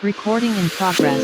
Recording in progress.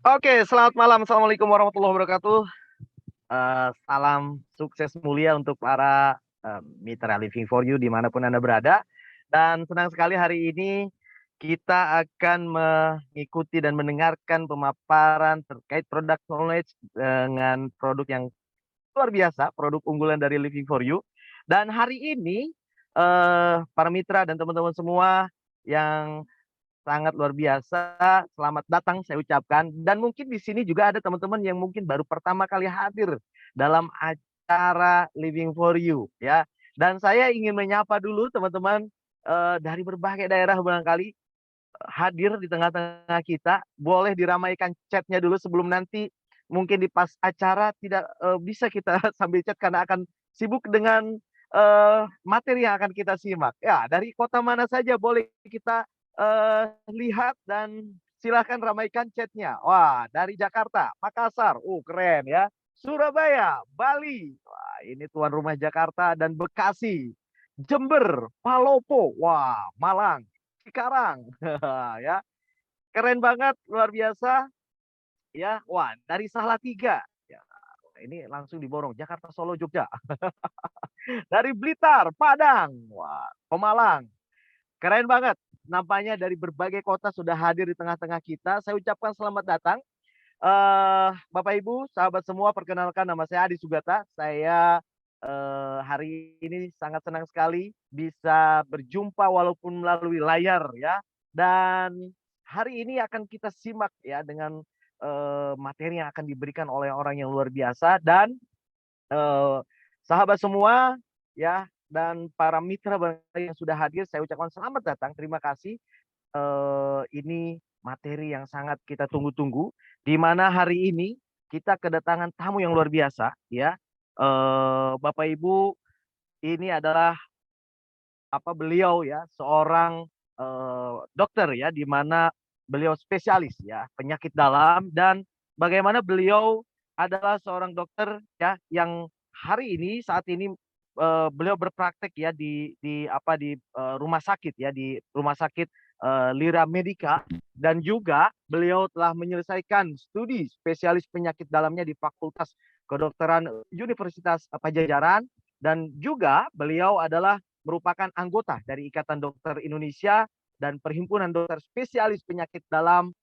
Oke, selamat malam. Assalamualaikum warahmatullahi wabarakatuh. Salam sukses mulia untuk para mitra Living for You dimanapun Anda berada. Dan senang sekali hari ini kita akan mengikuti dan mendengarkan pemaparan terkait product knowledge dengan produk yang luar biasa, produk unggulan dari Living for You. Dan hari ini para mitra dan teman-teman semua yang sangat luar biasa, selamat datang saya ucapkan. Dan mungkin di sini juga ada teman-teman yang mungkin baru pertama kali hadir dalam acara Living for You ya. Dan saya ingin menyapa dulu teman-teman dari berbagai daerah barangkali hadir di tengah-tengah kita. Boleh diramaikan chatnya dulu sebelum nanti mungkin di pas acara tidak bisa kita sambil chat karena akan sibuk dengan materi yang akan kita simak. Ya, dari kota mana saja boleh kita lihat dan silahkan ramaikan chatnya. Wah, dari Jakarta, Makassar, keren ya. Surabaya, Bali, wah ini tuan rumah Jakarta dan Bekasi, Jember, Palopo, wah Malang, Cikarang, ya keren banget, luar biasa, ya. Wah dari Salatiga, ya ini langsung diborong Jakarta, Solo, Jogja, dari Blitar, Padang, wah Pemalang. Keren banget. Nampaknya dari berbagai kota sudah hadir di tengah-tengah kita. Saya ucapkan selamat datang. Bapak Ibu, sahabat semua, perkenalkan nama saya Adi Sugata. Saya hari ini sangat senang sekali bisa berjumpa walaupun melalui layar ya. Dan hari ini akan kita simak ya dengan materi yang akan diberikan oleh orang yang luar biasa. Dan sahabat semua ya, dan para mitra yang sudah hadir, saya ucapkan selamat datang, terima kasih. Ini materi yang sangat kita tunggu-tunggu, di mana hari ini kita kedatangan tamu yang luar biasa, ya. Bapak Ibu, ini adalah beliau ya, seorang dokter ya, di mana beliau spesialis ya penyakit dalam, dan bagaimana beliau adalah seorang dokter ya yang hari ini saat ini beliau berpraktek ya di rumah sakit ya, di rumah sakit Lira Medica, dan juga beliau telah menyelesaikan studi spesialis penyakit dalamnya di Fakultas Kedokteran Universitas Pajajaran, dan juga beliau adalah merupakan anggota dari Ikatan Dokter Indonesia dan Perhimpunan Dokter Spesialis Penyakit Dalam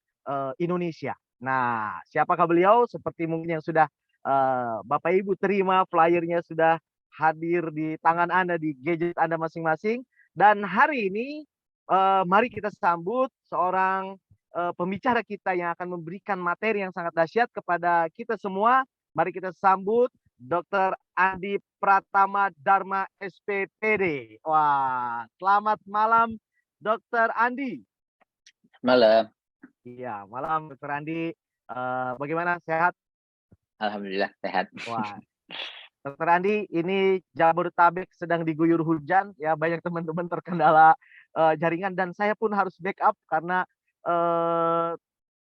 Indonesia. Nah, siapakah beliau? Seperti mungkin yang sudah Bapak Ibu terima, flyernya sudah hadir di tangan Anda, di gadget Anda masing-masing. Dan hari ini mari kita sambut seorang pembicara kita yang akan memberikan materi yang sangat dahsyat kepada kita semua. Mari kita sambut Dr. Andi Pratama Dharma SPPD. Wah, selamat malam Dr. Andi. Malam. Iya, malam Dr. Andi. Bagaimana, sehat? Alhamdulillah sehat. Wah, Dr. Andi, ini Jabodetabek sedang diguyur hujan, ya banyak teman-teman terkendala jaringan, dan saya pun harus backup karena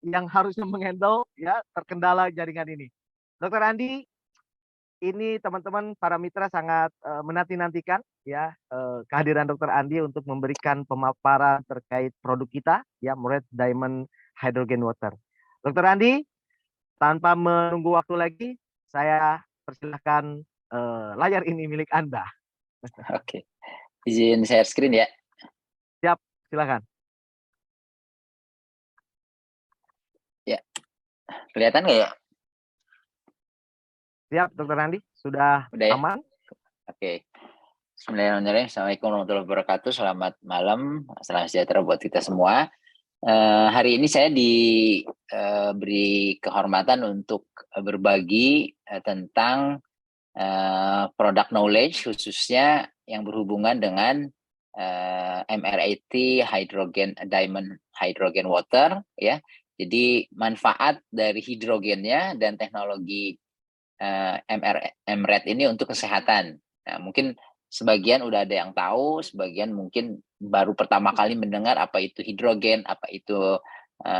yang harusnya menghandle ya terkendala jaringan ini. Dr. Andi, ini teman-teman para mitra sangat menanti-nantikan ya kehadiran Dr. Andi untuk memberikan pemaparan terkait produk kita ya, Moret Diamond Hydrogen Water. Dr. Andi, tanpa menunggu waktu lagi, saya persilahkan layar ini milik Anda. Oke, izin share screen ya. Siap, silakan. Ya, Kelihatan nggak ya? Siap, Dokter Andi? Sudah Udah ya? aman? Oke. Bismillahirrahmanirrahim. Assalamualaikum warahmatullahi wabarakatuh. Selamat malam, salam sejahtera buat kita semua. Hari ini saya diberi kehormatan untuk berbagi tentang product knowledge, khususnya yang berhubungan dengan MRAT diamond hydrogen water, ya. Jadi manfaat dari hidrogennya dan teknologi MRAT ini untuk kesehatan. Nah, mungkin sebagian udah ada yang tahu, sebagian mungkin baru pertama kali mendengar apa itu hidrogen, apa itu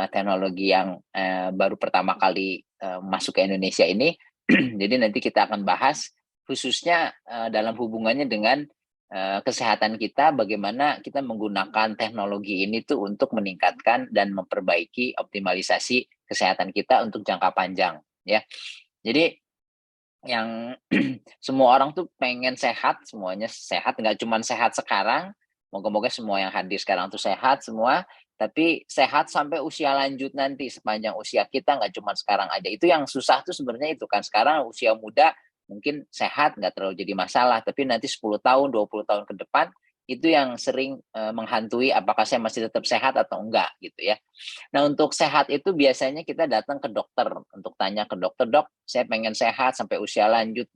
teknologi yang baru pertama kali masuk ke Indonesia ini. Jadi nanti kita akan bahas khususnya dalam hubungannya dengan kesehatan kita, bagaimana kita menggunakan teknologi ini tuh untuk meningkatkan dan memperbaiki optimalisasi kesehatan kita untuk jangka panjang, ya. Jadi yang semua orang tuh pengen sehat, semuanya sehat, nggak cuma sehat sekarang, moga-moga semua yang hadir sekarang tuh sehat semua, tapi sehat sampai usia lanjut nanti, sepanjang usia kita, nggak cuma sekarang aja. Itu yang susah tuh sebenarnya itu kan, sekarang usia muda mungkin sehat, nggak terlalu jadi masalah, tapi nanti 10 tahun, 20 tahun ke depan, itu yang sering menghantui apakah saya masih tetap sehat atau enggak gitu ya. Nah, untuk sehat itu biasanya kita datang ke dokter untuk tanya ke dokter, "Dok, saya pengen sehat sampai usia lanjut,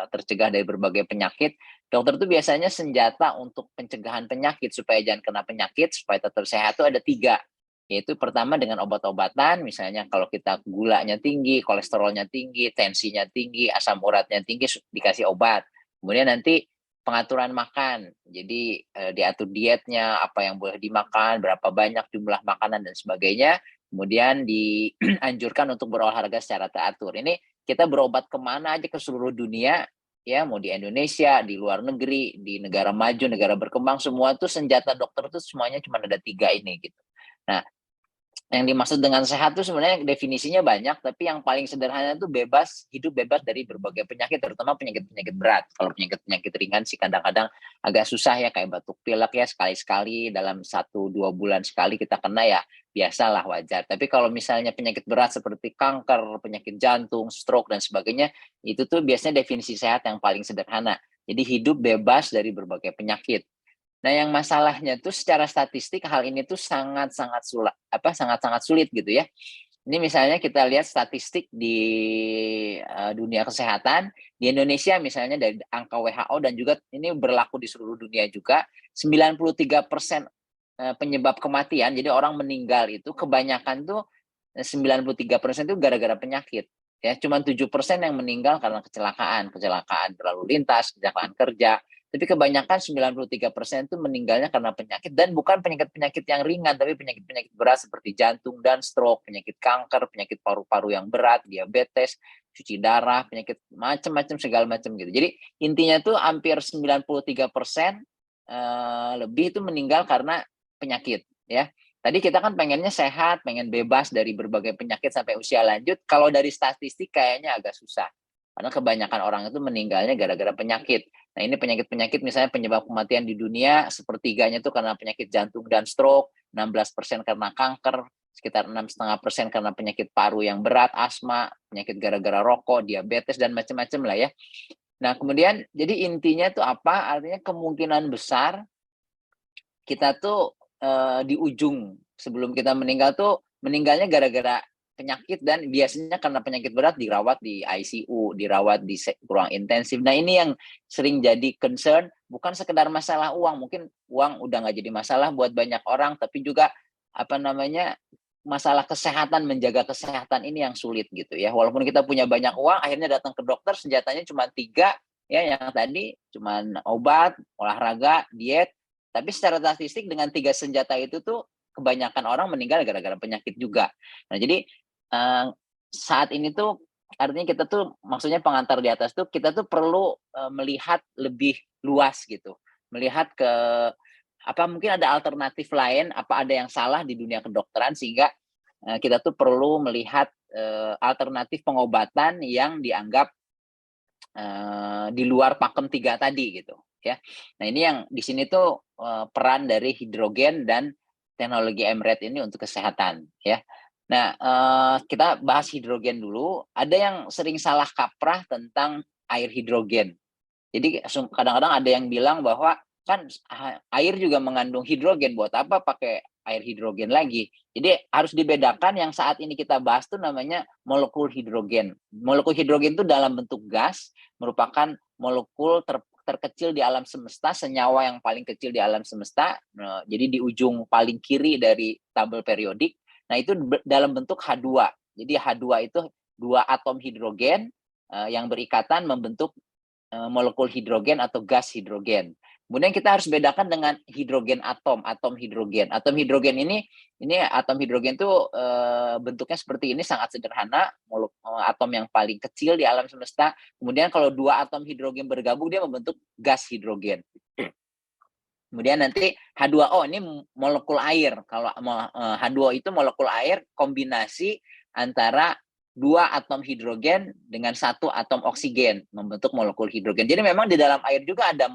tercegah dari berbagai penyakit." Dokter itu biasanya senjata untuk pencegahan penyakit supaya jangan kena penyakit, supaya tetap sehat itu ada 3, yaitu pertama dengan obat-obatan, misalnya kalau kita gulanya tinggi, kolesterolnya tinggi, tensinya tinggi, asam uratnya tinggi, dikasih obat. Kemudian nanti pengaturan makan, jadi diatur dietnya, apa yang boleh dimakan, berapa banyak jumlah makanan dan sebagainya. Kemudian dianjurkan untuk berolahraga secara teratur. Ini kita berobat kemana aja ke seluruh dunia, ya, mau di Indonesia, di luar negeri, di negara maju, negara berkembang, semua tuh senjata dokter tuh semuanya cuma ada 3 ini gitu. Nah, yang dimaksud dengan sehat tuh sebenarnya definisinya banyak, tapi yang paling sederhana itu hidup bebas dari berbagai penyakit, terutama penyakit-penyakit berat. Kalau penyakit-penyakit ringan sih kadang-kadang agak susah ya, kayak batuk pilek ya, sekali-sekali dalam 1-2 bulan sekali kita kena ya, biasalah, wajar. Tapi kalau misalnya penyakit berat seperti kanker, penyakit jantung, stroke dan sebagainya, itu tuh biasanya definisi sehat yang paling sederhana. Jadi hidup bebas dari berbagai penyakit. Nah, yang masalahnya tuh secara statistik hal ini tuh sangat-sangat sulit gitu ya. Ini misalnya kita lihat statistik di dunia kesehatan, di Indonesia misalnya dari angka WHO dan juga ini berlaku di seluruh dunia juga, 93% penyebab kematian, jadi orang meninggal itu kebanyakan tuh 93% itu gara-gara penyakit. Ya, cuma 7% yang meninggal karena kecelakaan, kecelakaan berlalu lintas, kecelakaan kerja. Tapi kebanyakan 93% itu meninggalnya karena penyakit dan bukan penyakit-penyakit yang ringan, tapi penyakit-penyakit berat seperti jantung dan stroke, penyakit kanker, penyakit paru-paru yang berat, diabetes, cuci darah, penyakit macam-macam segala macam gitu. Jadi intinya tuh hampir 93% lebih itu meninggal karena penyakit ya. Tadi kita kan pengennya sehat, pengen bebas dari berbagai penyakit sampai usia lanjut. Kalau dari statistik kayaknya agak susah. Karena kebanyakan orang itu meninggalnya gara-gara penyakit. Nah, ini penyakit-penyakit misalnya penyebab kematian di dunia, sepertiganya itu karena penyakit jantung dan stroke, 16% karena kanker, sekitar 6,5% karena penyakit paru yang berat, asma, penyakit gara-gara rokok, diabetes, dan macam-macam lah ya. Nah, kemudian jadi intinya itu apa? Artinya kemungkinan besar kita tuh di ujung sebelum kita meninggal tuh meninggalnya gara-gara penyakit dan biasanya karena penyakit berat dirawat di ICU, dirawat di ruang intensif. Nah, ini yang sering jadi concern, bukan sekedar masalah uang, mungkin uang udah nggak jadi masalah buat banyak orang, tapi juga apa namanya masalah kesehatan, menjaga kesehatan ini yang sulit gitu ya. Walaupun kita punya banyak uang, akhirnya datang ke dokter senjatanya cuma 3 ya, yang tadi cuman obat, olahraga, diet. Tapi secara statistik dengan 3 senjata itu tuh kebanyakan orang meninggal gara-gara penyakit juga. Nah, jadi saat ini tuh artinya kita tuh maksudnya pengantar di atas tuh kita tuh perlu melihat lebih luas gitu. Melihat ke apa mungkin ada alternatif lain, apa ada yang salah di dunia kedokteran sehingga kita tuh perlu melihat alternatif pengobatan yang dianggap di luar pakem 3 tadi gitu ya. Nah, ini yang di sini tuh peran dari hidrogen dan teknologi MRAT ini untuk kesehatan ya. Nah, kita bahas hidrogen dulu. Ada yang sering salah kaprah tentang air hidrogen. Jadi kadang-kadang ada yang bilang bahwa kan air juga mengandung hidrogen, buat apa pakai air hidrogen lagi? Jadi harus dibedakan yang saat ini kita bahas tuh namanya molekul hidrogen. Molekul hidrogen itu dalam bentuk gas, merupakan molekul terkecil di alam semesta, senyawa yang paling kecil di alam semesta. Nah, jadi di ujung paling kiri dari tabel periodik. Nah, itu dalam bentuk H2. Jadi H2 itu dua atom hidrogen yang berikatan membentuk molekul hidrogen atau gas hidrogen. Kemudian kita harus bedakan dengan hidrogen atom hidrogen. Atom hidrogen ini atom hidrogen itu bentuknya seperti ini, sangat sederhana, atom yang paling kecil di alam semesta. Kemudian kalau dua atom hidrogen bergabung dia membentuk gas hidrogen. Kemudian nanti H2O ini molekul air. Kalau H2O itu molekul air kombinasi antara dua atom hidrogen dengan satu atom oksigen membentuk molekul hidrogen. Jadi memang di dalam air juga ada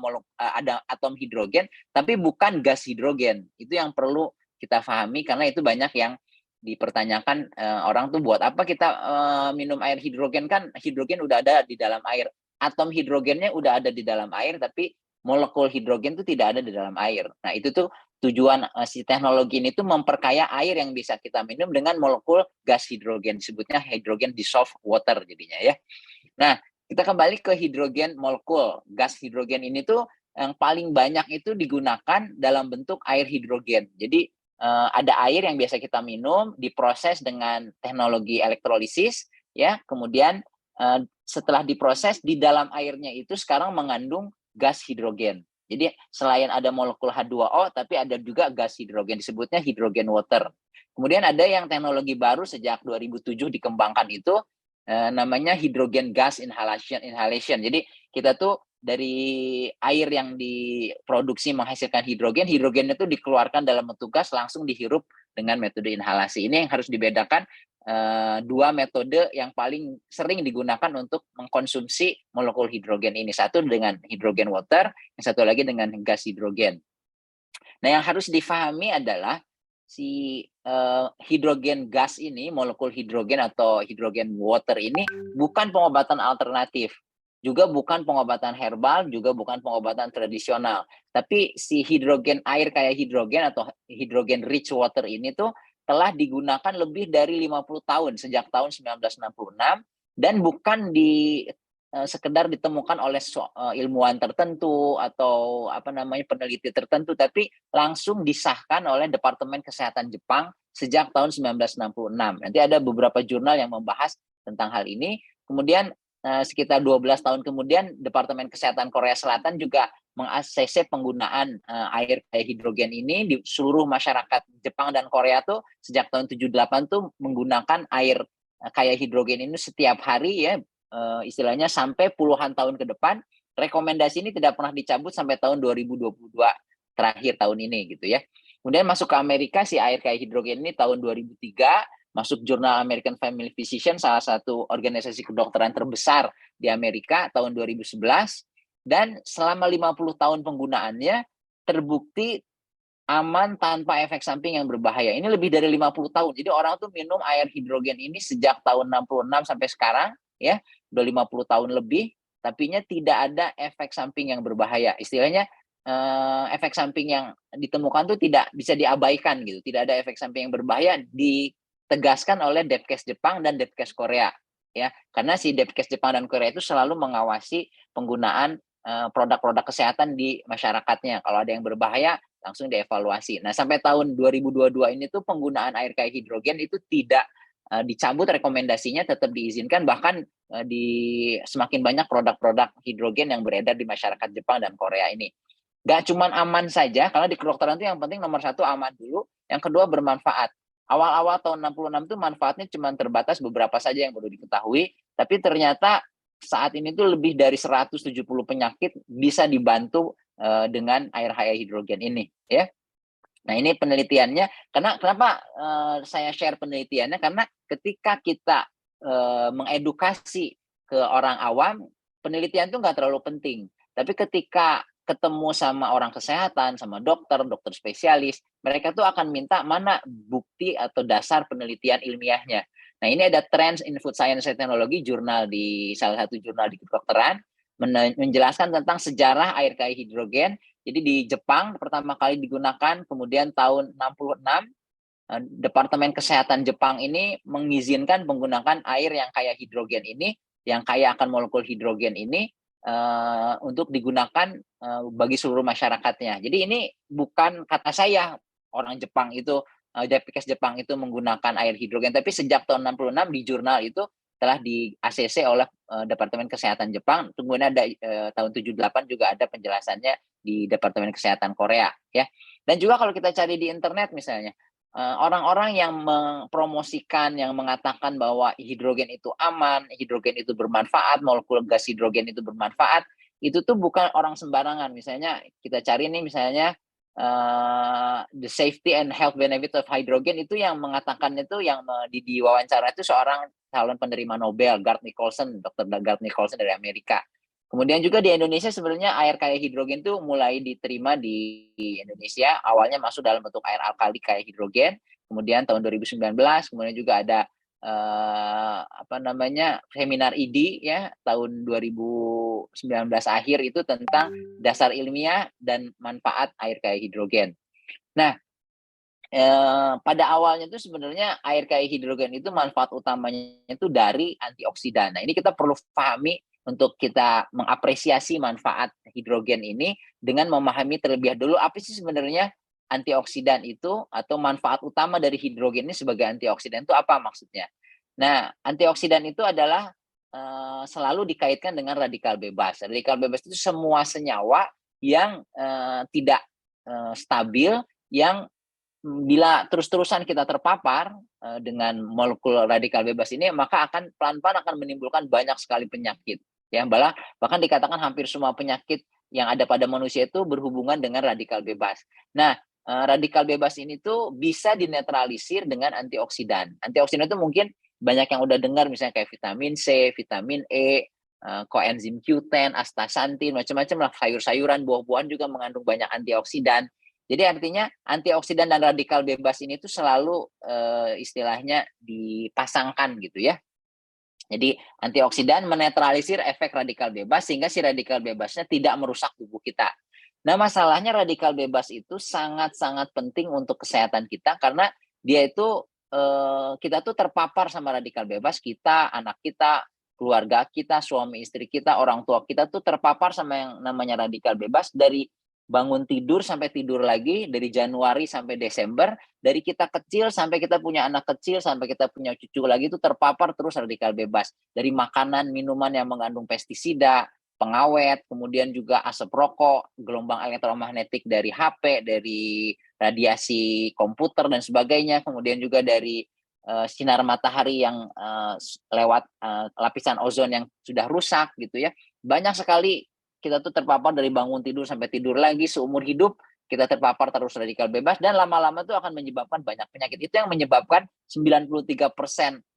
atom hidrogen, tapi bukan gas hidrogen. Itu yang perlu kita pahami karena itu banyak yang dipertanyakan orang tuh buat apa kita minum air hidrogen, kan hidrogen udah ada di dalam air. Atom hidrogennya udah ada di dalam air, tapi molekul hidrogen itu tidak ada di dalam air. Nah, itu tuh tujuan si teknologi ini tuh memperkaya air yang bisa kita minum dengan molekul gas hidrogen, disebutnya hydrogen dissolved water jadinya ya. Nah, kita kembali ke hidrogen molekul. Gas hidrogen ini tuh yang paling banyak itu digunakan dalam bentuk air hidrogen. Jadi ada air yang biasa kita minum, diproses dengan teknologi elektrolisis, ya. Kemudian setelah diproses di dalam airnya itu sekarang mengandung gas hidrogen. Jadi selain ada molekul H2O, tapi ada juga gas hidrogen, disebutnya hidrogen water. Kemudian ada yang teknologi baru sejak 2007 dikembangkan itu namanya hidrogen gas inhalation. Jadi kita tuh dari air yang diproduksi menghasilkan hidrogen, hidrogennya itu dikeluarkan dalam bentuk gas langsung dihirup dengan metode inhalasi. Ini yang harus dibedakan dua metode yang paling sering digunakan untuk mengkonsumsi molekul hidrogen ini. Satu dengan hidrogen water, yang satu lagi dengan gas hidrogen. Nah, yang harus difahami adalah si hidrogen gas ini, molekul hidrogen atau hidrogen water ini bukan pengobatan alternatif, juga bukan pengobatan herbal, juga bukan pengobatan tradisional. Tapi si hidrogen air kayak hidrogen atau hidrogen rich water ini tuh telah digunakan lebih dari 50 tahun, sejak tahun 1966, dan bukan sekedar ditemukan oleh ilmuwan tertentu atau apa namanya peneliti tertentu, tapi langsung disahkan oleh Departemen Kesehatan Jepang sejak tahun 1966. Nanti ada beberapa jurnal yang membahas tentang hal ini. Kemudian sekitar 12 tahun kemudian Departemen Kesehatan Korea Selatan juga meng-ACC penggunaan air kayak hidrogen ini di seluruh masyarakat Jepang dan Korea tuh sejak tahun 78 tuh menggunakan air kayak hidrogen ini setiap hari ya, istilahnya sampai puluhan tahun ke depan. Rekomendasi ini tidak pernah dicabut sampai tahun 2022 terakhir tahun ini gitu ya. Kemudian masuk ke Amerika si air kayak hidrogen ini tahun 2003, masuk jurnal American Family Physician, salah satu organisasi kedokteran terbesar di Amerika tahun 2011, dan selama 50 tahun penggunaannya terbukti aman tanpa efek samping yang berbahaya. Ini lebih dari 50 tahun. Jadi orang tuh minum air hidrogen ini sejak tahun 66 sampai sekarang ya, udah 50 tahun lebih, tapinya tidak ada efek samping yang berbahaya. Istilahnya efek samping yang ditemukan tuh tidak bisa diabaikan gitu. Tidak ada efek samping yang berbahaya, ditegaskan oleh Depkes Jepang dan Depkes Korea ya. Karena si Depkes Jepang dan Korea itu selalu mengawasi penggunaan produk-produk kesehatan di masyarakatnya. Kalau ada yang berbahaya langsung dievaluasi. Nah, sampai tahun 2022 ini tuh penggunaan air kayak hidrogen itu tidak dicabut rekomendasinya, tetap diizinkan, bahkan di semakin banyak produk-produk hidrogen yang beredar di masyarakat Jepang dan Korea ini. Gak cuma aman saja, karena di kedokteran itu yang penting nomor satu aman dulu, yang kedua bermanfaat. Awal-awal tahun 66 itu manfaatnya cuma terbatas beberapa saja yang perlu diketahui, tapi ternyata saat ini tuh lebih dari 170 penyakit bisa dibantu dengan air hidrogen ini ya. Nah, ini penelitiannya. Kenapa saya share penelitiannya? Karena ketika kita mengedukasi ke orang awam, penelitian itu nggak terlalu penting. Tapi ketika ketemu sama orang kesehatan, sama dokter, dokter spesialis, mereka tuh akan minta mana bukti atau dasar penelitian ilmiahnya. Nah, ini ada Trends in Food Science and Technology, jurnal di salah satu jurnal di kedokteran, menjelaskan tentang sejarah air kaya hidrogen. Jadi di Jepang pertama kali digunakan, kemudian tahun 66 Departemen Kesehatan Jepang ini mengizinkan penggunaan air yang kaya hidrogen ini, yang kaya akan molekul hidrogen ini, untuk digunakan bagi seluruh masyarakatnya. Jadi ini bukan kata saya, orang Jepang itu, Japikes Jepang itu menggunakan air hidrogen, tapi sejak tahun 66 di jurnal itu telah di ACC oleh Departemen Kesehatan Jepang. Kemudian ada tahun 78 juga ada penjelasannya di Departemen Kesehatan Korea, ya. Dan juga kalau kita cari di internet misalnya, orang-orang yang mempromosikan, yang mengatakan bahwa hidrogen itu aman, hidrogen itu bermanfaat, molekul gas hidrogen itu bermanfaat, itu tuh bukan orang sembarangan. Misalnya kita cari nih misalnya the safety and health benefit of hydrogen, itu yang mengatakan itu yang di wawancara itu seorang calon penerima Nobel, Gard Nicholson, Dr. Gard Nicholson dari Amerika. Kemudian juga di Indonesia sebenarnya air kaya hidrogen itu mulai diterima di Indonesia. Awalnya masuk dalam bentuk air alkali kaya hidrogen. Kemudian tahun 2019, kemudian juga ada seminar ID ya tahun 2019 akhir itu tentang dasar ilmiah dan manfaat air kaya hidrogen. Nah, pada awalnya itu sebenarnya air kaya hidrogen itu manfaat utamanya itu dari antioksidan. Nah, ini kita perlu pahami untuk kita mengapresiasi manfaat hidrogen ini dengan memahami terlebih dahulu apa sih sebenarnya antioksidan itu, atau manfaat utama dari hidrogen ini sebagai antioksidan itu apa maksudnya. Nah, antioksidan itu adalah selalu dikaitkan dengan radikal bebas. Radikal bebas itu semua senyawa yang tidak stabil, yang bila terus-terusan kita terpapar dengan molekul radikal bebas ini, maka akan pelan-pelan akan menimbulkan banyak sekali penyakit. Ya, bahkan dikatakan hampir semua penyakit yang ada pada manusia itu berhubungan dengan radikal bebas. Nah, radikal bebas ini tuh bisa dinetralisir dengan antioksidan. Antioksidan itu mungkin banyak yang udah dengar, misalnya kayak vitamin C, vitamin E, koenzim Q10, astaxanthin, macam-macam lah, sayur-sayuran, buah-buahan juga mengandung banyak antioksidan. Jadi artinya antioksidan dan radikal bebas ini tuh selalu istilahnya dipasangkan gitu ya. Jadi antioksidan menetralisir efek radikal bebas sehingga si radikal bebasnya tidak merusak tubuh kita. Nah, masalahnya radikal bebas itu sangat-sangat penting untuk kesehatan kita karena dia itu kita tuh terpapar sama radikal bebas, kita, anak kita, keluarga kita, suami istri kita, orang tua kita tuh terpapar sama yang namanya radikal bebas dari bangun tidur sampai tidur lagi, dari Januari sampai Desember, dari kita kecil sampai kita punya anak kecil, sampai kita punya cucu lagi, itu terpapar terus radikal bebas. Dari makanan, minuman yang mengandung pestisida, pengawet, kemudian juga asap rokok, gelombang elektromagnetik dari HP, dari radiasi komputer dan sebagainya, kemudian juga dari sinar matahari yang lewat lapisan ozon yang sudah rusak gitu ya. Banyak sekali kita tuh terpapar dari bangun tidur sampai tidur lagi, seumur hidup kita terpapar terus radikal bebas, dan lama-lama itu akan menyebabkan banyak penyakit. Itu yang menyebabkan 93%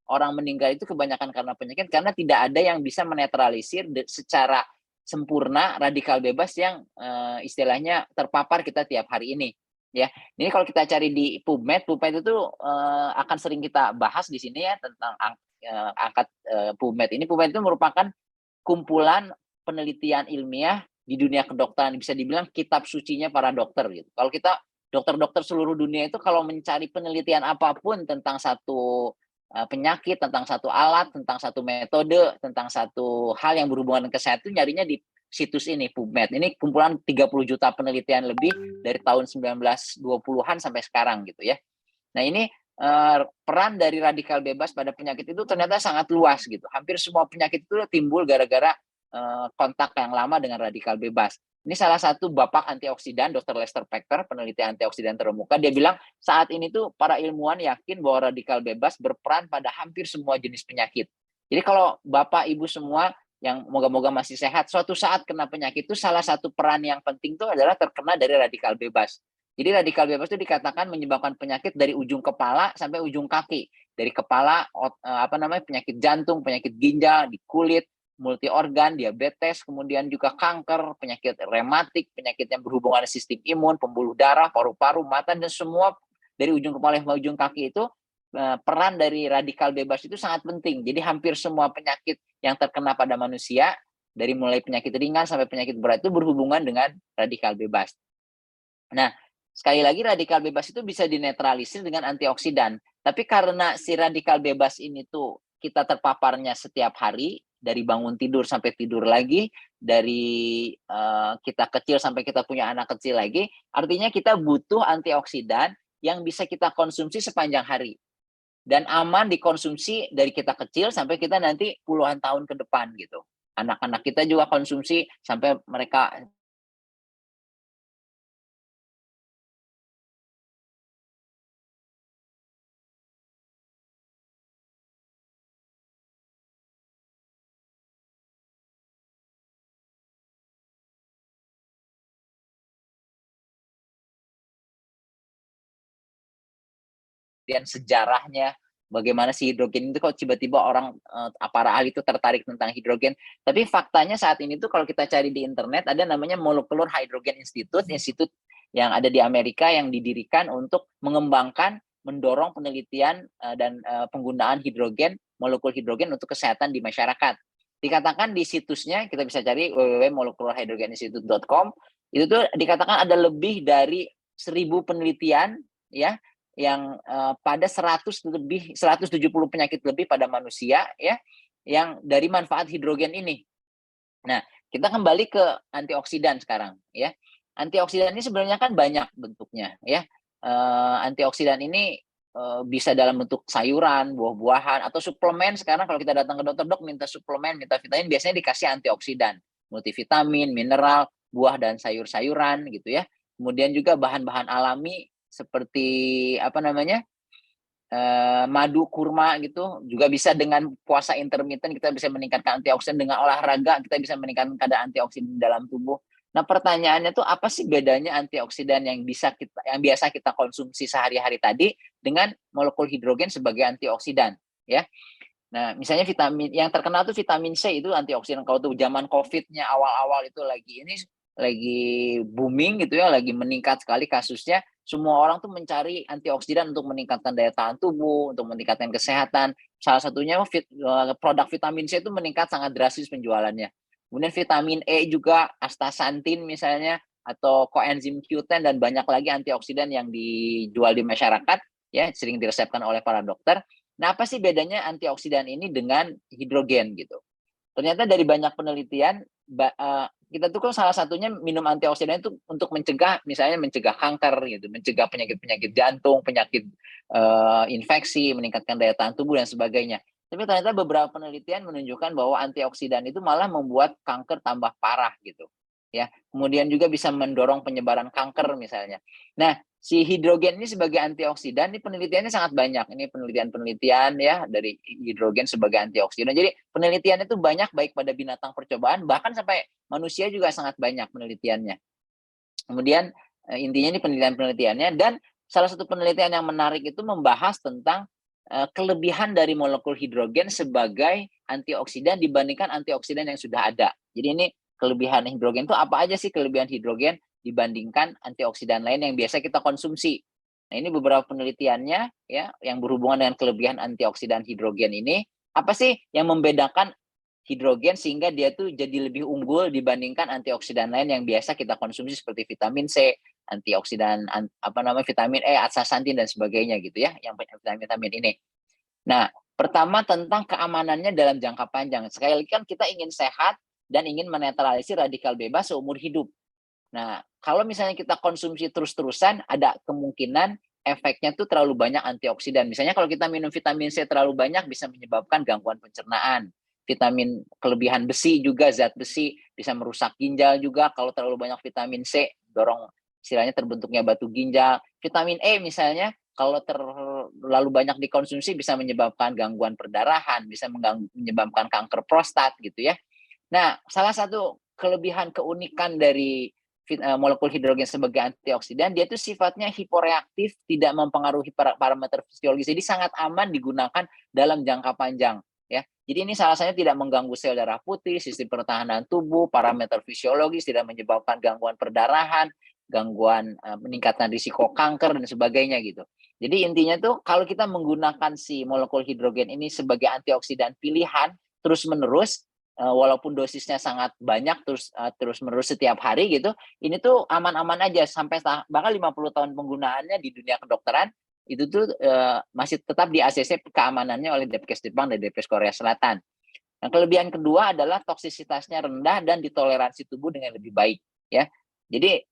orang meninggal itu kebanyakan karena penyakit, karena tidak ada yang bisa menetralisir secara sempurna radikal bebas yang istilahnya terpapar kita tiap hari ini. Ya, ini kalau kita cari di PubMed itu akan sering kita bahas di sini ya tentang angkat PubMed ini. PubMed itu merupakan kumpulan penelitian ilmiah di dunia kedokteran, bisa dibilang kitab sucinya para dokter gitu. Kalau kita dokter-dokter seluruh dunia itu kalau mencari penelitian apapun tentang satu penyakit, tentang satu alat, tentang satu metode, tentang satu hal yang berhubungan dengan kesehatan, nyarinya di situs ini, PubMed. Ini kumpulan 30 juta penelitian lebih dari tahun 1920-an sampai sekarang gitu ya. Nah, ini peran dari radikal bebas pada penyakit itu ternyata sangat luas gitu. Hampir semua penyakit itu timbul gara-gara kontak yang lama dengan radikal bebas. Ini salah satu bapak antioksidan, Dr. Lester Packer, peneliti antioksidan terkemuka. Dia bilang saat ini tuh para ilmuwan yakin bahwa radikal bebas berperan pada hampir semua jenis penyakit. Jadi kalau bapak ibu semua yang moga-moga masih sehat, suatu saat kena penyakit itu salah satu peran yang penting itu adalah terkena dari radikal bebas. Jadi radikal bebas itu dikatakan menyebabkan penyakit dari ujung kepala sampai ujung kaki. Dari kepala penyakit jantung, penyakit ginjal, di kulit, multi organ, diabetes, kemudian juga kanker, penyakit rematik, penyakit yang berhubungan dengan sistem imun, pembuluh darah, paru-paru, mata, dan semua dari ujung kepala sampai ujung kaki itu peran dari radikal bebas itu sangat penting. Jadi hampir semua penyakit yang terkena pada manusia, dari mulai penyakit ringan sampai penyakit berat itu berhubungan dengan radikal bebas. Nah, sekali lagi radikal bebas itu bisa dinetralisir dengan antioksidan. Tapi karena si radikal bebas ini tuh kita terpaparnya setiap hari, dari bangun tidur sampai tidur lagi, dari kita kecil sampai kita punya anak kecil lagi, artinya kita butuh antioksidan yang bisa kita konsumsi sepanjang hari. Dan aman dikonsumsi dari kita kecil sampai kita nanti puluhan tahun ke depan gitu. Anak-anak kita juga konsumsi sampai mereka kemudian sejarahnya, bagaimana si hidrogen itu kok tiba-tiba orang para ahli itu tertarik tentang hidrogen. Tapi faktanya saat ini tuh kalau kita cari di internet ada namanya Molecular Hydrogen Institute, institut yang ada di Amerika yang didirikan untuk mengembangkan, mendorong penelitian dan penggunaan hidrogen, molekul hidrogen untuk kesehatan di masyarakat. Dikatakan di situsnya, kita bisa cari www.molecularhydrogeninstitute.com, itu tuh dikatakan ada lebih dari 1.000 penelitian ya yang pada 170 penyakit lebih pada manusia ya yang dari manfaat hidrogen ini. Nah, kita kembali ke antioksidan sekarang ya. Antioksidan ini sebenarnya kan banyak bentuknya ya. Antioksidan ini bisa dalam bentuk sayuran, buah-buahan atau suplemen. Sekarang kalau kita datang ke dokter, dok minta suplemen, minta vitamin, biasanya dikasih antioksidan, multivitamin, mineral, buah dan sayur-sayuran gitu ya. Kemudian juga bahan-bahan alami seperti apa namanya madu kurma gitu juga bisa. Dengan puasa intermittent kita bisa meningkatkan antioksidan, dengan olahraga kita bisa meningkatkan kadar antioksidan dalam tubuh. Nah pertanyaannya tuh apa sih bedanya antioksidan yang biasa kita konsumsi sehari-hari tadi dengan molekul hidrogen sebagai antioksidan ya. Nah, misalnya vitamin yang terkenal tuh vitamin C itu antioksidan. Kalau tuh zaman COVID-nya awal-awal itu lagi booming gitu ya, lagi meningkat sekali kasusnya. Semua orang tuh mencari antioksidan untuk meningkatkan daya tahan tubuh, untuk meningkatkan kesehatan. Salah satunya produk vitamin C itu meningkat sangat drastis penjualannya. Kemudian vitamin E juga, astaxanthin misalnya, atau coenzim Q10 dan banyak lagi antioksidan yang dijual di masyarakat ya, sering diresepkan oleh para dokter. Nah, apa sih bedanya antioksidan ini dengan hidrogen gitu? Ternyata dari banyak penelitian, kita tuh kan salah satunya minum antioksidan itu untuk mencegah, misalnya mencegah kanker gitu, mencegah penyakit-penyakit jantung, penyakit infeksi, meningkatkan daya tahan tubuh dan sebagainya. Tapi ternyata beberapa penelitian menunjukkan bahwa antioksidan itu malah membuat kanker tambah parah gitu. Ya, kemudian juga bisa mendorong penyebaran kanker misalnya. Nah, si hidrogen ini sebagai antioksidan, ini penelitiannya sangat banyak. Ini penelitian-penelitian ya dari hidrogen sebagai antioksidan. Jadi penelitiannya itu banyak, baik pada binatang percobaan, bahkan sampai manusia juga sangat banyak penelitiannya. Kemudian intinya ini penelitian-penelitiannya, dan salah satu penelitian yang menarik itu membahas tentang kelebihan dari molekul hidrogen sebagai antioksidan dibandingkan antioksidan yang sudah ada. Jadi ini kelebihan hidrogen itu apa aja sih kelebihan hidrogen dibandingkan antioksidan lain yang biasa kita konsumsi. Nah, ini beberapa penelitiannya ya yang berhubungan dengan kelebihan antioksidan hidrogen ini. Apa sih yang membedakan hidrogen sehingga dia tuh jadi lebih unggul dibandingkan antioksidan lain yang biasa kita konsumsi seperti vitamin C, antioksidan vitamin E, astaxanthin dan sebagainya gitu ya, yang vitamin-vitamin ini. Nah, pertama tentang keamanannya dalam jangka panjang. Sekali lagi kan kita ingin sehat dan ingin menetralisir radikal bebas seumur hidup. Nah, kalau misalnya kita konsumsi terus-terusan, ada kemungkinan efeknya tuh terlalu banyak antioksidan. Misalnya kalau kita minum vitamin C terlalu banyak bisa menyebabkan gangguan pencernaan. Vitamin kelebihan besi juga, zat besi bisa merusak ginjal juga kalau terlalu banyak vitamin C, dorong istilahnya terbentuknya batu ginjal. Vitamin E misalnya kalau terlalu banyak dikonsumsi bisa menyebabkan gangguan perdarahan, bisa menyebabkan kanker prostat gitu ya. Nah, salah satu kelebihan keunikan dari molekul hidrogen sebagai antioksidan, dia itu sifatnya hiporeaktif, tidak mempengaruhi parameter fisiologis. Jadi sangat aman digunakan dalam jangka panjang. ya. Jadi ini salah satunya tidak mengganggu sel darah putih, sistem pertahanan tubuh, parameter fisiologis, tidak menyebabkan gangguan perdarahan, gangguan meningkatkan risiko kanker dan sebagainya gitu. Jadi intinya tuh kalau kita menggunakan si molekul hidrogen ini sebagai antioksidan pilihan terus-menerus, walaupun dosisnya sangat banyak terus-menerus setiap hari gitu, ini tuh aman-aman aja sampai bahkan 50 tahun penggunaannya di dunia kedokteran itu tuh masih tetap di ACC keamanannya oleh Depkes Jepang dan Depkes Korea Selatan. Nah, kelebihan kedua adalah toksisitasnya rendah dan ditoleransi tubuh dengan lebih baik, ya. Jadi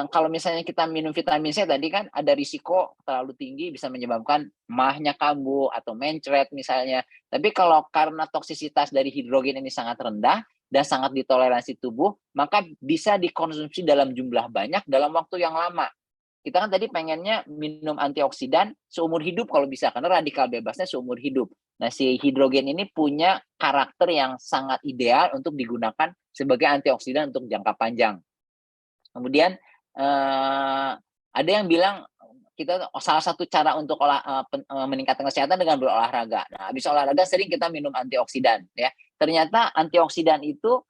kalau misalnya kita minum vitamin C tadi kan ada risiko terlalu tinggi bisa menyebabkan mahnya kambuh atau mencret misalnya. Tapi kalau karena toksisitas dari hidrogen ini sangat rendah dan sangat ditoleransi tubuh, maka bisa dikonsumsi dalam jumlah banyak dalam waktu yang lama. Kita kan tadi pengennya minum antioksidan seumur hidup kalau bisa, karena radikal bebasnya seumur hidup. Nah, si hidrogen ini punya karakter yang sangat ideal untuk digunakan sebagai antioksidan untuk jangka panjang. Kemudian ada yang bilang kita salah satu cara untuk meningkatkan kesehatan dengan berolahraga. Nah, habis olahraga sering kita minum antioksidan, ya. Ternyata antioksidan itu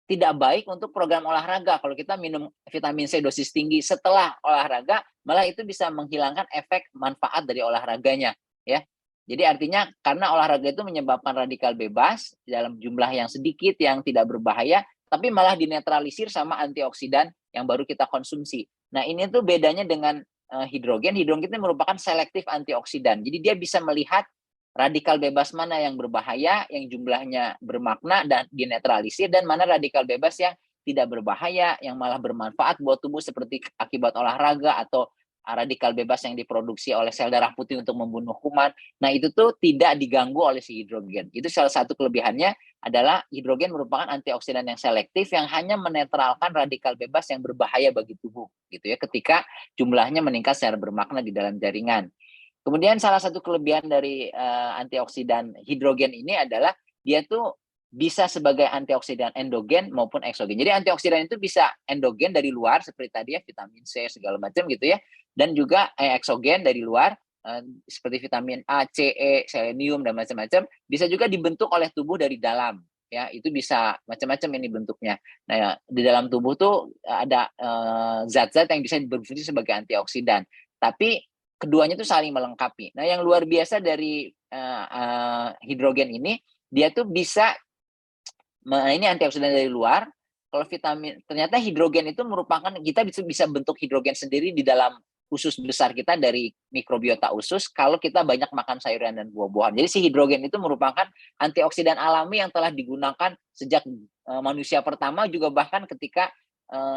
tidak baik untuk program olahraga. Kalau kita minum vitamin C dosis tinggi setelah olahraga, malah itu bisa menghilangkan efek manfaat dari olahraganya, ya. Jadi artinya karena olahraga itu menyebabkan radikal bebas dalam jumlah yang sedikit yang tidak berbahaya, tapi malah dinetralisir sama antioksidan yang baru kita konsumsi. Nah, ini tuh bedanya dengan hidrogen. Hidrogen itu merupakan selektif antioksidan. Jadi dia bisa melihat radikal bebas mana yang berbahaya, yang jumlahnya bermakna dan dinetralisir, dan mana radikal bebas yang tidak berbahaya, yang malah bermanfaat buat tubuh seperti akibat olahraga atau radikal bebas yang diproduksi oleh sel darah putih untuk membunuh kuman. Nah, itu tuh tidak diganggu oleh si hidrogen. Itu salah satu kelebihannya adalah hidrogen merupakan antioksidan yang selektif yang hanya menetralkan radikal bebas yang berbahaya bagi tubuh gitu ya ketika jumlahnya meningkat secara bermakna di dalam jaringan. Kemudian salah satu kelebihan dari antioksidan hidrogen ini adalah dia tuh bisa sebagai antioksidan endogen maupun eksogen. Jadi antioksidan itu bisa endogen dari luar seperti tadi ya vitamin C segala macam gitu ya, dan juga eksogen dari luar seperti vitamin A, C, E, selenium dan macam-macam bisa juga dibentuk oleh tubuh dari dalam ya, itu bisa macam-macam ini bentuknya. Nah, ya, di dalam tubuh tuh ada zat-zat yang bisa berfungsi sebagai antioksidan. Tapi keduanya itu saling melengkapi. Nah, yang luar biasa dari hidrogen ini, dia tuh bisa ini antioksidan dari luar. Kalau vitamin, ternyata hidrogen itu merupakan kita bisa bentuk hidrogen sendiri di dalam usus besar kita dari mikrobiota usus kalau kita banyak makan sayuran dan buah-buahan. Jadi si hidrogen itu merupakan antioksidan alami yang telah digunakan sejak manusia pertama, juga bahkan ketika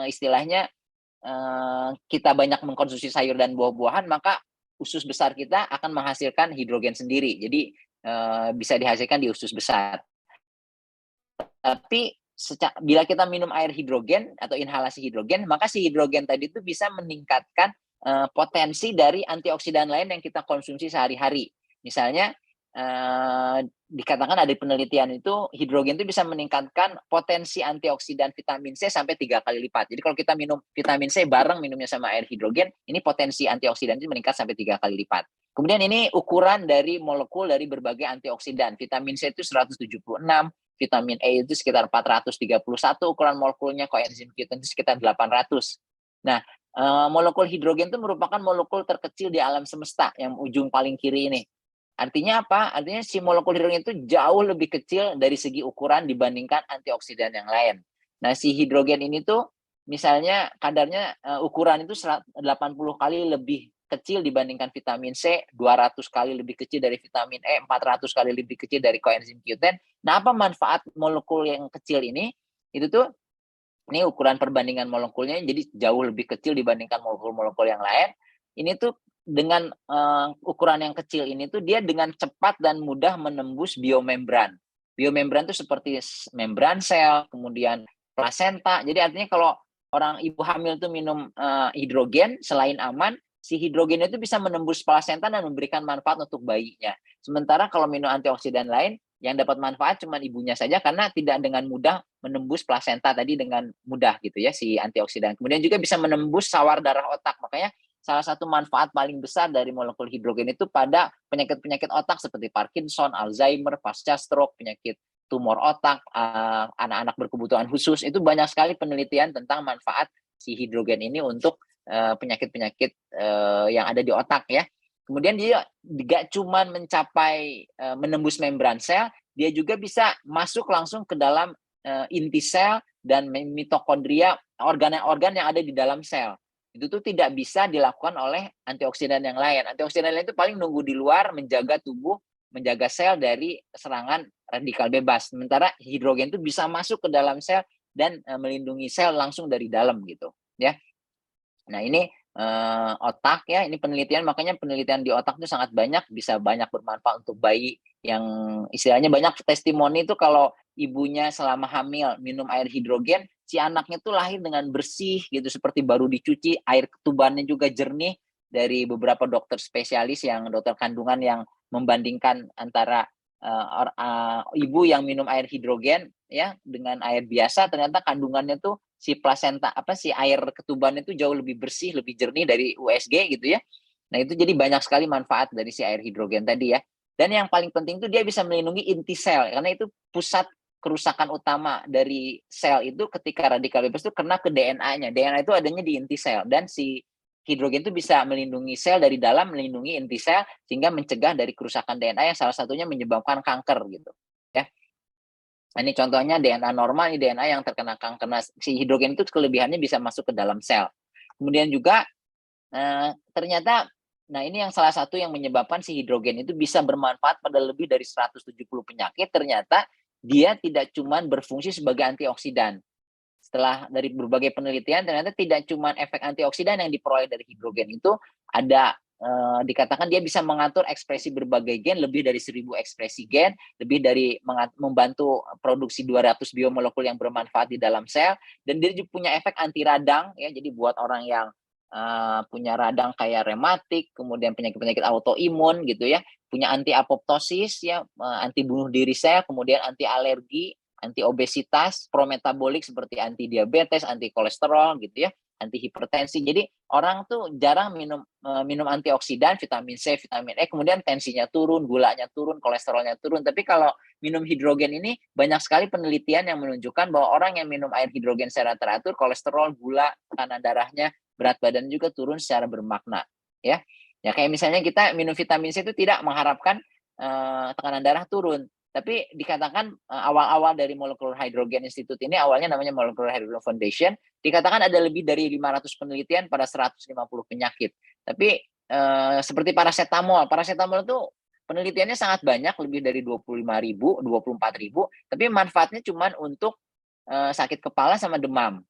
istilahnya kita banyak mengkonsumsi sayur dan buah-buahan, maka usus besar kita akan menghasilkan hidrogen sendiri. Jadi bisa dihasilkan di usus besar. Tapi bila kita minum air hidrogen atau inhalasi hidrogen, maka si hidrogen tadi itu bisa meningkatkan potensi dari antioksidan lain yang kita konsumsi sehari-hari. Misalnya dikatakan ada penelitian itu hidrogen itu bisa meningkatkan potensi antioksidan vitamin C sampai 3 kali lipat. Jadi kalau kita minum vitamin C bareng minumnya sama air hidrogen, ini potensi antioksidan itu meningkat sampai 3 kali lipat. Kemudian ini ukuran dari molekul dari berbagai antioksidan. Vitamin C itu 176, vitamin E itu sekitar 431 ukuran molekulnya, koenzim Q10 itu sekitar 800. Nah, molekul hidrogen itu merupakan molekul terkecil di alam semesta yang ujung paling kiri ini. Artinya apa? Artinya si molekul hidrogen itu jauh lebih kecil dari segi ukuran dibandingkan antioksidan yang lain. Nah, si hidrogen ini tuh misalnya kadarnya ukuran itu 80 kali lebih kecil dibandingkan vitamin C, 200 kali lebih kecil dari vitamin E, 400 kali lebih kecil dari koenzim Q10. Nah, apa manfaat molekul yang kecil ini? Itu tuh ini ukuran perbandingan molekulnya jadi jauh lebih kecil dibandingkan molekul-molekul yang lain. Ini tuh dengan ukuran yang kecil ini tuh dia dengan cepat dan mudah menembus biomembran. Biomembran itu seperti membran sel, kemudian plasenta. Jadi artinya kalau orang ibu hamil tuh minum hidrogen, selain aman, si hidrogen itu bisa menembus plasenta dan memberikan manfaat untuk bayinya. Sementara kalau minum antioksidan lain, yang dapat manfaat cuma ibunya saja karena tidak dengan mudah menembus plasenta tadi dengan mudah gitu ya si antioksidan. Kemudian juga bisa menembus sawar darah otak. Makanya salah satu manfaat paling besar dari molekul hidrogen itu pada penyakit-penyakit otak seperti Parkinson, Alzheimer, pasca stroke, penyakit tumor otak, anak-anak berkebutuhan khusus, itu banyak sekali penelitian tentang manfaat si hidrogen ini untuk penyakit-penyakit yang ada di otak ya. Kemudian dia tidak cuma mencapai menembus membran sel, dia juga bisa masuk langsung ke dalam inti sel dan mitokondria, organ-organ yang ada di dalam sel. Itu tuh tidak bisa dilakukan oleh antioksidan yang lain. Antioksidan lain itu paling nunggu di luar, menjaga tubuh, menjaga sel dari serangan radikal bebas. Sementara hidrogen itu bisa masuk ke dalam sel dan melindungi sel langsung dari dalam gitu, ya. Nah, ini otak ya, ini penelitian, makanya penelitian di otak itu sangat banyak, bisa banyak bermanfaat untuk bayi yang istilahnya banyak testimoni itu kalau ibunya selama hamil minum air hidrogen, si anaknya tuh lahir dengan bersih gitu, seperti baru dicuci, air ketubannya juga jernih. Dari beberapa dokter spesialis yang dokter kandungan yang membandingkan antara ibu yang minum air hidrogen ya dengan air biasa, ternyata kandungannya tuh si plasenta si air ketuban itu jauh lebih bersih, lebih jernih dari USG gitu ya. Nah, itu jadi banyak sekali manfaat dari si air hidrogen tadi ya. Dan yang paling penting itu dia bisa melindungi inti sel karena itu pusat kerusakan utama dari sel itu ketika radikal bebas itu kena ke DNA-nya. DNA itu adanya di inti sel dan si hidrogen itu bisa melindungi sel dari dalam, melindungi inti sel sehingga mencegah dari kerusakan DNA yang salah satunya menyebabkan kanker gitu ya. Nah, ini contohnya DNA normal, ini DNA yang terkena kanker. Nah, si hidrogen itu kelebihannya bisa masuk ke dalam sel. Kemudian juga ternyata, nah ini yang salah satu yang menyebabkan si hidrogen itu bisa bermanfaat pada lebih dari 170 penyakit. Ternyata dia tidak cuma berfungsi sebagai antioksidan. Setelah dari berbagai penelitian, ternyata tidak cuma efek antioksidan yang diperoleh dari hidrogen itu, ada dikatakan dia bisa mengatur ekspresi berbagai gen, lebih dari 1.000 ekspresi gen, lebih dari membantu produksi 200 biomolekul yang bermanfaat di dalam sel, dan dia juga punya efek anti radang ya. Jadi buat orang yang punya radang kayak rematik, kemudian penyakit-penyakit autoimun gitu ya, punya anti apoptosis ya, anti bunuh diri sel, kemudian anti alergi, anti obesitas, prometabolik seperti anti diabetes, anti kolesterol gitu ya, anti hipertensi. Jadi orang tuh jarang minum antioksidan, vitamin C, vitamin E, kemudian tensinya turun, gulanya turun, kolesterolnya turun. Tapi kalau minum hidrogen ini banyak sekali penelitian yang menunjukkan bahwa orang yang minum air hidrogen secara teratur, kolesterol, gula, tekanan darahnya, berat badan juga turun secara bermakna ya. Ya kayak misalnya kita minum vitamin C itu tidak mengharapkan tekanan darah turun. Tapi dikatakan awal-awal dari Molecular Hydrogen Institute ini, awalnya namanya Molecular Hydrogen Foundation, dikatakan ada lebih dari 500 penelitian pada 150 penyakit. Tapi seperti paracetamol itu penelitiannya sangat banyak, lebih dari 25.000, 24.000, tapi manfaatnya cuma untuk sakit kepala sama demam.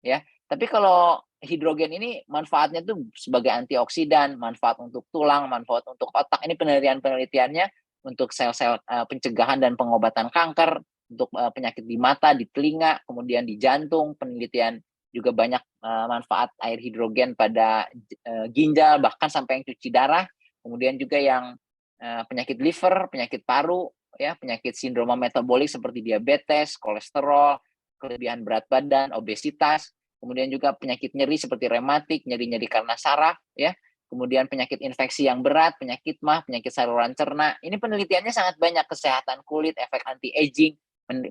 Ya, tapi kalau hidrogen ini manfaatnya tuh sebagai antioksidan, manfaat untuk tulang, manfaat untuk otak. Ini penelitiannya untuk sel-sel pencegahan dan pengobatan kanker, untuk penyakit di mata, di telinga, kemudian di jantung. Penelitian juga banyak manfaat air hidrogen pada ginjal, bahkan sampai yang cuci darah. Kemudian juga yang penyakit liver, penyakit paru, ya, penyakit sindroma metabolik seperti diabetes, kolesterol, kelebihan berat badan, obesitas, kemudian juga penyakit nyeri seperti rematik, nyeri-nyeri karena saraf, ya, kemudian penyakit infeksi yang berat, penyakit MAH, penyakit saluran cerna. Ini penelitiannya sangat banyak, kesehatan kulit, efek anti-aging,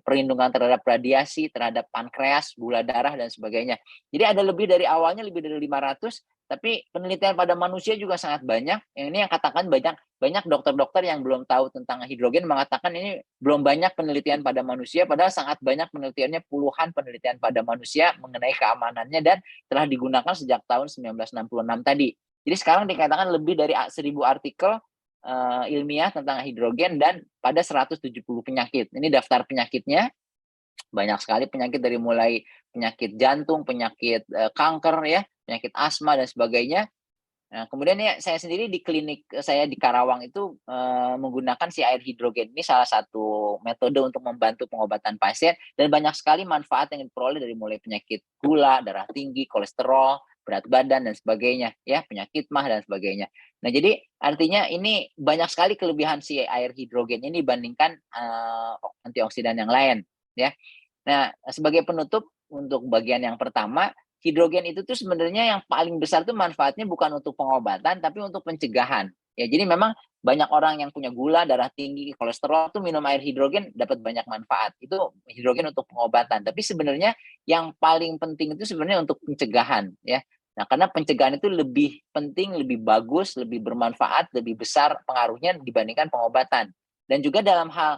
perlindungan terhadap radiasi, terhadap pankreas, gula darah, dan sebagainya. Jadi ada lebih dari awalnya, lebih dari 500, tapi penelitian pada manusia juga sangat banyak. Yang ini yang katakan banyak dokter-dokter yang belum tahu tentang hidrogen mengatakan ini belum banyak penelitian pada manusia, padahal sangat banyak penelitiannya, puluhan penelitian pada manusia mengenai keamanannya dan telah digunakan sejak tahun 1966 tadi. Jadi sekarang dikatakan lebih dari 1.000 artikel ilmiah tentang hidrogen dan pada 170 penyakit. Ini daftar penyakitnya, banyak sekali penyakit dari mulai penyakit jantung, penyakit kanker ya, penyakit asma dan sebagainya. Nah, kemudian ya saya sendiri di klinik saya di Karawang itu menggunakan si air hidrogen ini salah satu metode untuk membantu pengobatan pasien, dan banyak sekali manfaat yang diperoleh dari mulai penyakit gula, darah tinggi, kolesterol, berat badan dan sebagainya ya, penyakit MAH dan sebagainya. Nah, jadi artinya ini banyak sekali kelebihan si air hidrogen ini dibandingkan antioksidan yang lain ya. Nah, sebagai penutup untuk bagian yang pertama, hidrogen itu tuh sebenarnya yang paling besar tuh manfaatnya bukan untuk pengobatan, tapi untuk pencegahan. Ya, jadi memang banyak orang yang punya gula, darah tinggi, kolesterol tuh minum air hidrogen dapat banyak manfaat. Itu hidrogen untuk pengobatan. Tapi sebenarnya yang paling penting itu sebenarnya untuk pencegahan, ya. Nah, karena pencegahan itu lebih penting, lebih bagus, lebih bermanfaat, lebih besar pengaruhnya dibandingkan pengobatan. Dan juga dalam hal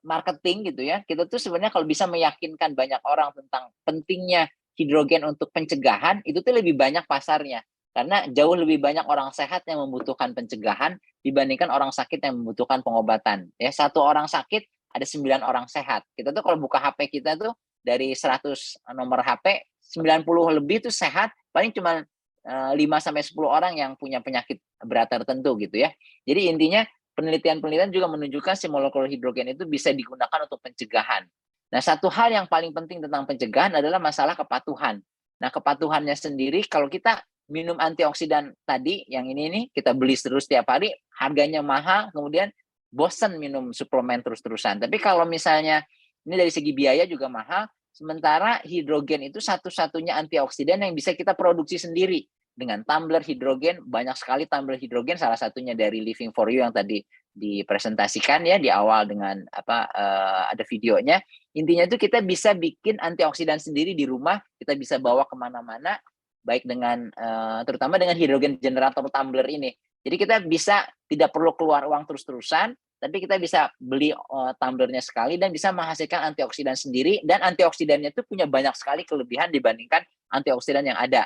marketing gitu ya, kita tuh sebenarnya kalau bisa meyakinkan banyak orang tentang pentingnya hidrogen untuk pencegahan, itu tuh lebih banyak pasarnya. Karena jauh lebih banyak orang sehat yang membutuhkan pencegahan dibandingkan orang sakit yang membutuhkan pengobatan. Ya, satu orang sakit ada 9 orang sehat. Kita tuh kalau buka HP kita tuh dari 100 nomor HP, 90 lebih tuh sehat, paling cuma 5 sampai 10 orang yang punya penyakit berat tertentu gitu ya. Jadi intinya penelitian-penelitian juga menunjukkan si molekul hidrogen itu bisa digunakan untuk pencegahan. Nah, satu hal yang paling penting tentang pencegahan adalah masalah kepatuhan. Nah, kepatuhannya sendiri kalau kita minum antioksidan tadi, yang ini nih, kita beli terus tiap hari, harganya mahal, kemudian bosen minum suplemen terus-terusan. Tapi kalau misalnya, ini dari segi biaya juga mahal, sementara hidrogen itu satu-satunya antioksidan yang bisa kita produksi sendiri. Dengan tumbler hidrogen, banyak sekali tumbler hidrogen, salah satunya dari Living for You yang tadi dipresentasikan ya di awal dengan ada videonya. Intinya itu kita bisa bikin antioksidan sendiri di rumah, kita bisa bawa kemana-mana, baik dengan terutama dengan hidrogen generator tumbler ini. Jadi kita bisa tidak perlu keluar uang terus-terusan, tapi kita bisa beli tumblernya sekali dan bisa menghasilkan antioksidan sendiri, dan antioksidannya itu punya banyak sekali kelebihan dibandingkan antioksidan yang ada.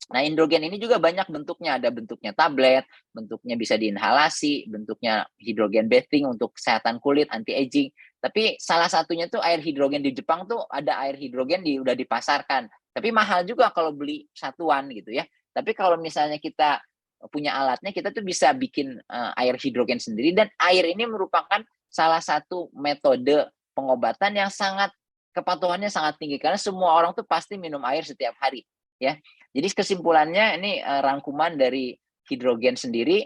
Nah, hidrogen ini juga banyak bentuknya, ada bentuknya tablet, bentuknya bisa diinhalasi, bentuknya hidrogen bathing untuk kesehatan kulit, anti-aging. Tapi salah satunya tuh air hidrogen di Jepang tuh ada air hidrogen udah dipasarkan. Tapi mahal juga kalau beli satuan gitu ya. Tapi kalau misalnya kita punya alatnya, kita tuh bisa bikin air hidrogen sendiri, dan air ini merupakan salah satu metode pengobatan yang sangat kepatuhannya sangat tinggi karena semua orang tuh pasti minum air setiap hari ya. Jadi kesimpulannya ini rangkuman dari hidrogen sendiri,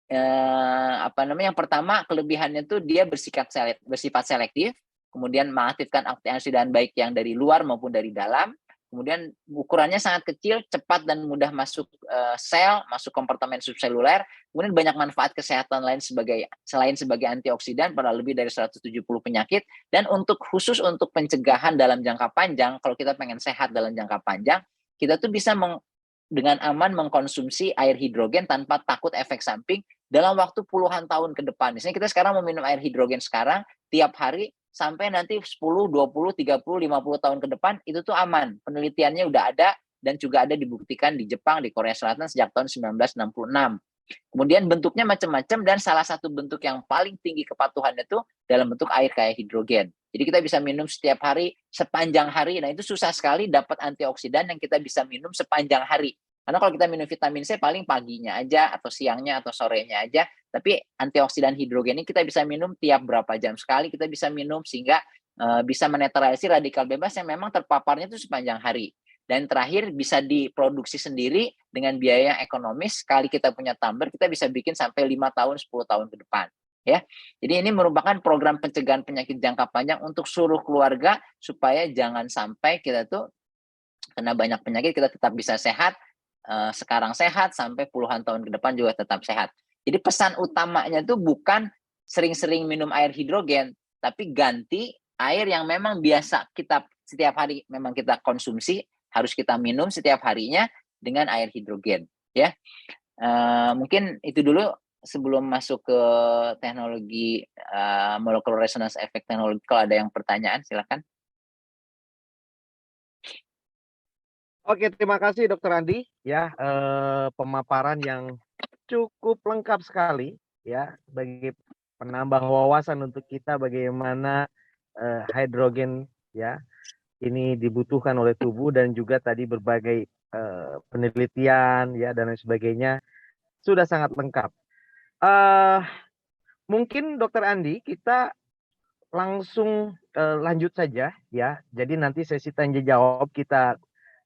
yang pertama kelebihannya tuh dia bersifat selektif, kemudian mengaktifkan antioksidan baik yang dari luar maupun dari dalam, kemudian ukurannya sangat kecil, cepat dan mudah masuk sel, masuk kompartemen subseluler, kemudian banyak manfaat kesehatan lain selain sebagai antioksidan pada lebih dari 170 penyakit, dan khusus untuk pencegahan dalam jangka panjang, kalau kita pengen sehat dalam jangka panjang, kita tuh bisa dengan aman mengkonsumsi air hidrogen tanpa takut efek samping dalam waktu puluhan tahun ke depan. Misalnya kita sekarang mau minum air hidrogen sekarang, tiap hari sampai nanti 10, 20, 30, 50 tahun ke depan, itu tuh aman. Penelitiannya udah ada dan juga ada dibuktikan di Jepang, di Korea Selatan sejak tahun 1966. Kemudian bentuknya macam-macam, dan salah satu bentuk yang paling tinggi kepatuhannya itu dalam bentuk air kayak hidrogen. Jadi kita bisa minum setiap hari sepanjang hari. Nah, itu susah sekali dapat antioksidan yang kita bisa minum sepanjang hari. Karena kalau kita minum vitamin C paling paginya aja atau siangnya atau sorenya aja. Tapi antioksidan hidrogen ini kita bisa minum tiap berapa jam sekali kita bisa minum, sehingga bisa menetralisir radikal bebas yang memang terpaparnya itu sepanjang hari. Dan terakhir bisa diproduksi sendiri dengan biaya yang ekonomis. Sekali kita punya tumbler, kita bisa bikin sampai 5 tahun, 10 tahun ke depan. Ya, jadi ini merupakan program pencegahan penyakit jangka panjang untuk seluruh keluarga supaya jangan sampai kita tuh kena banyak penyakit, kita tetap bisa sehat, sekarang sehat sampai puluhan tahun ke depan juga tetap sehat. Jadi pesan utamanya tuh bukan sering-sering minum air hidrogen, tapi ganti air yang memang biasa kita setiap hari memang kita konsumsi, harus kita minum setiap harinya dengan air hidrogen ya. Mungkin itu dulu sebelum masuk ke teknologi molecular resonance effect teknologi. Kalau ada yang pertanyaan silakan. Oke, terima kasih Dokter Andi ya, pemaparan yang cukup lengkap sekali ya, bagi penambah wawasan untuk kita bagaimana hidrogen ya ini dibutuhkan oleh tubuh, dan juga tadi berbagai penelitian ya dan lain sebagainya sudah sangat lengkap. Mungkin Dokter Andi kita langsung lanjut saja ya. Jadi nanti sesi tanya jawab kita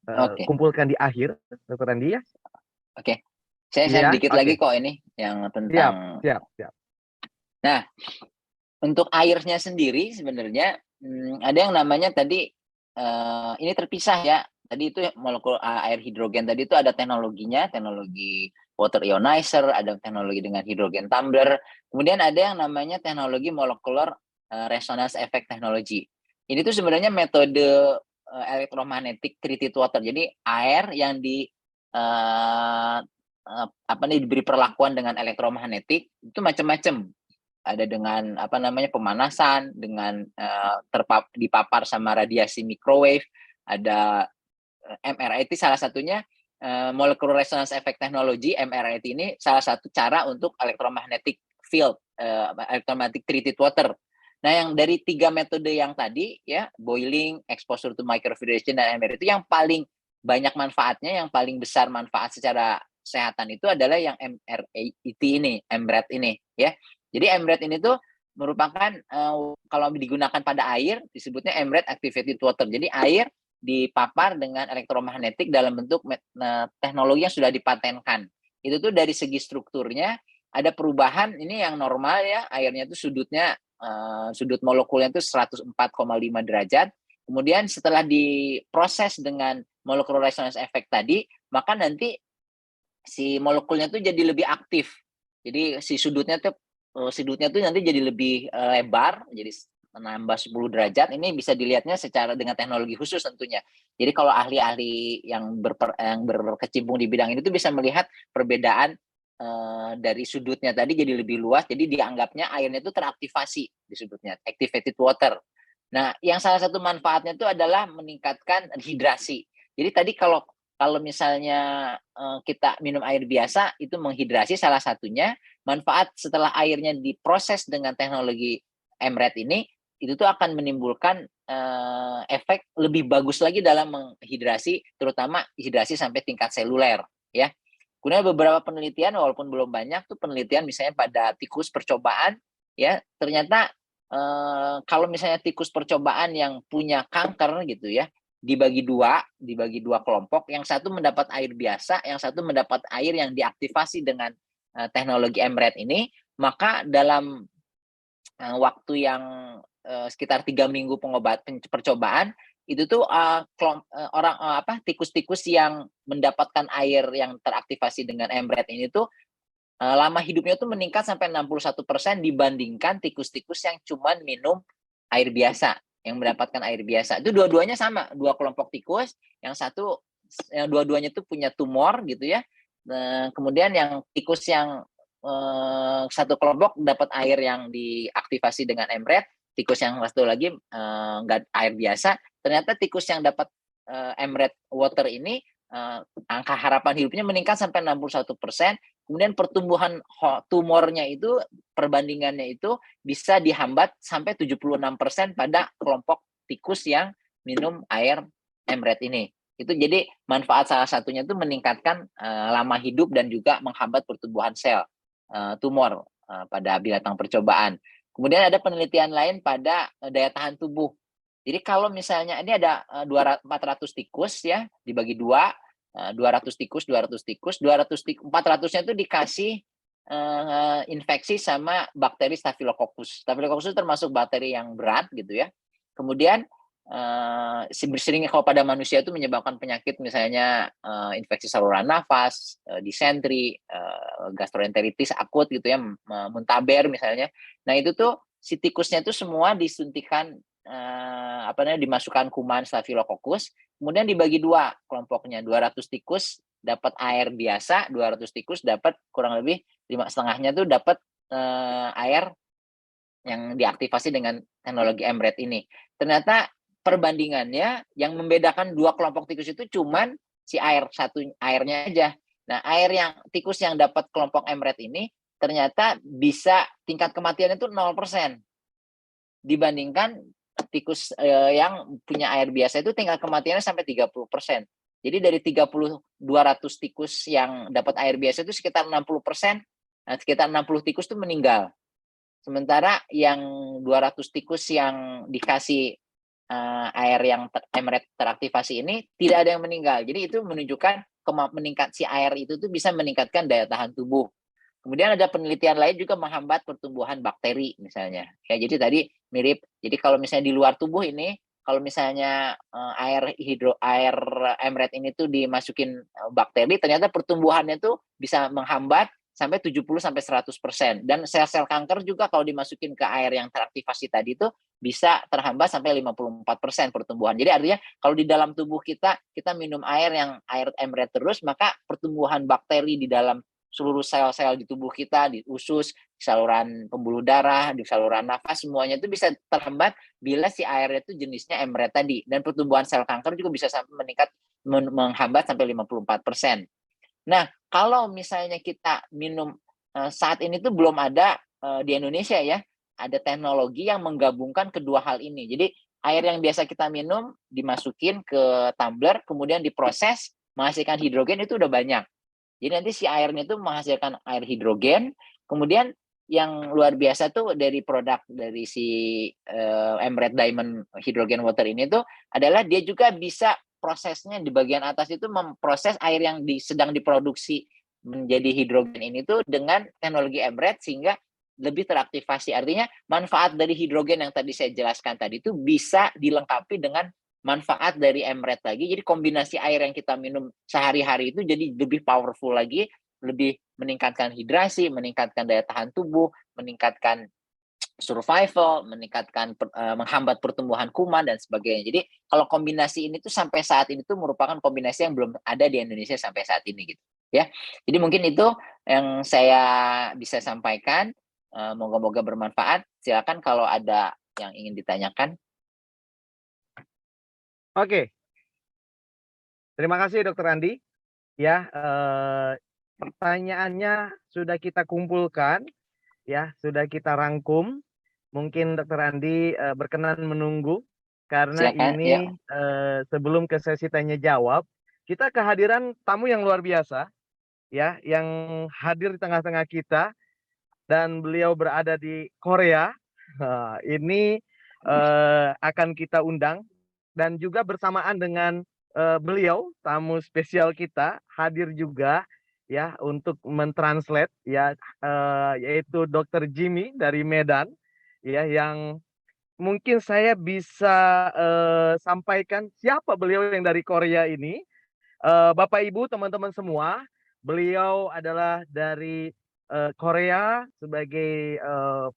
Oke. kumpulkan di akhir, Dokter Andi ya. Oke. Saya Iya, dikit lagi kok ini yang tentang. Siap. Nah, untuk airnya sendiri sebenarnya ada yang namanya tadi ini terpisah ya, tadi itu molekul air hidrogen tadi itu ada teknologinya, teknologi water ionizer, ada teknologi dengan hidrogen tumbler, kemudian ada yang namanya teknologi molecular resonance effect technology. Ini tuh sebenarnya metode electromagnetic treated water. Jadi air yang diberi perlakuan dengan elektromagnetik itu macam-macam. Ada dengan pemanasan, dengan dipapar sama radiasi microwave, ada MRIT salah satunya, molecular resonance effect technology. MRIT ini salah satu cara untuk electromagnetic field, electromagnetic treated water. Nah, yang dari 3 metode yang tadi ya, boiling, exposure to microfiltration, dan MRIT, itu yang paling banyak manfaatnya, yang paling besar manfaat secara kesehatan itu adalah yang MRIT ini, MRAT ini ya. Jadi MRAT ini tuh merupakan kalau digunakan pada air disebutnya MRAT activated water. Jadi air dipapar dengan elektromagnetik dalam bentuk teknologi yang sudah dipatenkan. Itu tuh dari segi strukturnya ada perubahan. Ini yang normal ya, airnya itu sudutnya sudut molekulnya itu 104,5 derajat. Kemudian setelah diproses dengan molecular resonance effect tadi, maka nanti si molekulnya tuh jadi lebih aktif. Jadi si sudutnya tuh nanti jadi lebih lebar, jadi menambah 10 derajat. Ini bisa dilihatnya secara dengan teknologi khusus tentunya. Jadi kalau ahli-ahli yang berkecimpung di bidang ini tuh bisa melihat perbedaan dari sudutnya tadi jadi lebih luas. Jadi dianggapnya airnya itu teraktivasi di sudutnya, activated water. Nah, yang salah satu manfaatnya itu adalah meningkatkan hidrasi. Jadi tadi kalau misalnya kita minum air biasa itu menghidrasi, salah satunya manfaat setelah airnya diproses dengan teknologi MRAT ini, itu tuh akan menimbulkan efek lebih bagus lagi dalam menghidrasi, terutama hidrasi sampai tingkat seluler ya. Kemudian beberapa penelitian, walaupun belum banyak tuh penelitian misalnya pada tikus percobaan ya, ternyata kalau misalnya tikus percobaan yang punya kanker gitu ya, dibagi dua kelompok, yang satu mendapat air biasa, yang satu mendapat air yang diaktifasi dengan teknologi MRAT ini, maka dalam waktu yang sekitar 3 minggu percobaan itu tuh tikus-tikus yang mendapatkan air yang teraktivasi dengan MRAT ini tuh lama hidupnya tuh meningkat sampai 61% dibandingkan tikus-tikus yang cuma minum air biasa, yang mendapatkan air biasa. Itu dua-duanya sama, dua kelompok tikus, yang dua-duanya tuh punya tumor gitu ya. Kemudian yang tikus yang satu kelompok dapat air yang diaktifasi dengan MRAT, tikus yang satu lagi nggak air biasa. Ternyata tikus yang dapat MRAT water ini angka harapan hidupnya meningkat sampai 61%. Kemudian pertumbuhan tumornya itu perbandingannya itu bisa dihambat sampai 76% pada kelompok tikus yang minum air MRAT ini. Itu jadi manfaat salah satunya itu meningkatkan lama hidup dan juga menghambat pertumbuhan sel tumor pada binatang percobaan. Kemudian ada penelitian lain pada daya tahan tubuh. Jadi kalau misalnya ini ada 400 tikus ya, dibagi 200 tikus, 400-nya itu dikasih infeksi sama bakteri Staphylococcus. Staphylococcus itu termasuk bakteri yang berat gitu ya. Kemudian seringnya kalau pada manusia itu menyebabkan penyakit misalnya infeksi saluran nafas, disentri, gastroenteritis akut gitu ya, muntaber misalnya. Nah itu tuh si tikusnya itu semua disuntikan dimasukkan kuman Staphylococcus, kemudian dibagi 2 kelompoknya, 200 tikus dapat air biasa, 200 tikus dapat kurang lebih 5,5-nya tuh dapat air yang diaktifasi dengan teknologi MRAT ini. Ternyata perbandingannya yang membedakan 2 kelompok tikus itu cuman si airnya aja. Nah, tikus yang dapat kelompok MRAT ini ternyata bisa tingkat kematiannya itu 0%. Dibandingkan tikus yang punya air biasa itu tingkat kematiannya sampai 30%. Jadi dari 200 tikus yang dapat air biasa itu sekitar 60%, sekitar 60 tikus itu meninggal. Sementara yang 200 tikus yang dikasih air yang MRAT teraktivasi ini tidak ada yang meninggal. Jadi itu menunjukkan si air itu tuh bisa meningkatkan daya tahan tubuh. Kemudian ada penelitian lain juga menghambat pertumbuhan bakteri misalnya. Ya, jadi tadi mirip. Jadi kalau misalnya di luar tubuh ini, kalau misalnya air emret ini tuh dimasukin bakteri, ternyata pertumbuhannya tuh bisa menghambat sampai 70-100%. Dan sel-sel kanker juga kalau dimasukin ke air yang teraktivasi tadi itu bisa terhambat sampai 54% pertumbuhan. Jadi artinya kalau di dalam tubuh kita minum air emret terus, maka pertumbuhan bakteri di dalam seluruh sel-sel di tubuh kita, di usus, di saluran pembuluh darah, di saluran nafas, semuanya itu bisa terhambat bila si airnya itu jenisnya emret tadi. Dan pertumbuhan sel kanker juga bisa sampai meningkat, menghambat sampai 54%. Nah, kalau misalnya kita minum saat ini tuh belum ada di Indonesia ya, ada teknologi yang menggabungkan kedua hal ini. Jadi air yang biasa kita minum dimasukin ke tumbler, kemudian diproses menghasilkan hidrogen itu udah banyak. Jadi nanti si airnya itu menghasilkan air hidrogen, kemudian yang luar biasa tuh dari produk dari si Emret Diamond Hydrogen Water ini tuh adalah dia juga bisa prosesnya di bagian atas itu memproses air yang sedang diproduksi menjadi hidrogen ini tuh dengan teknologi Emret sehingga lebih teraktivasi. Artinya manfaat dari hidrogen yang tadi saya jelaskan tadi itu bisa dilengkapi dengan manfaat dari Emret lagi. Jadi kombinasi air yang kita minum sehari-hari itu jadi lebih powerful lagi, lebih meningkatkan hidrasi, meningkatkan daya tahan tubuh, meningkatkan survival, menghambat pertumbuhan kuman dan sebagainya. Jadi kalau kombinasi ini tuh sampai saat ini tuh merupakan kombinasi yang belum ada di Indonesia sampai saat ini gitu ya. Jadi mungkin itu yang saya bisa sampaikan. Moga-moga bermanfaat. Silakan kalau ada yang ingin ditanyakan. Oke. Terima kasih Dokter Andi. Ya, pertanyaannya sudah kita kumpulkan, ya, sudah kita rangkum. Mungkin Dokter Andi berkenan menunggu karena Silakan, ya. ini sebelum ke sesi tanya jawab, kita kehadiran tamu yang luar biasa, ya, yang hadir di tengah-tengah kita dan beliau berada di Korea. Ini akan kita undang dan juga bersamaan dengan beliau tamu spesial kita hadir juga ya untuk mentranslate ya yaitu Dr. Jimmy dari Medan ya yang mungkin saya bisa sampaikan siapa beliau yang dari Korea ini. Bapak Ibu teman-teman semua, beliau adalah dari Korea sebagai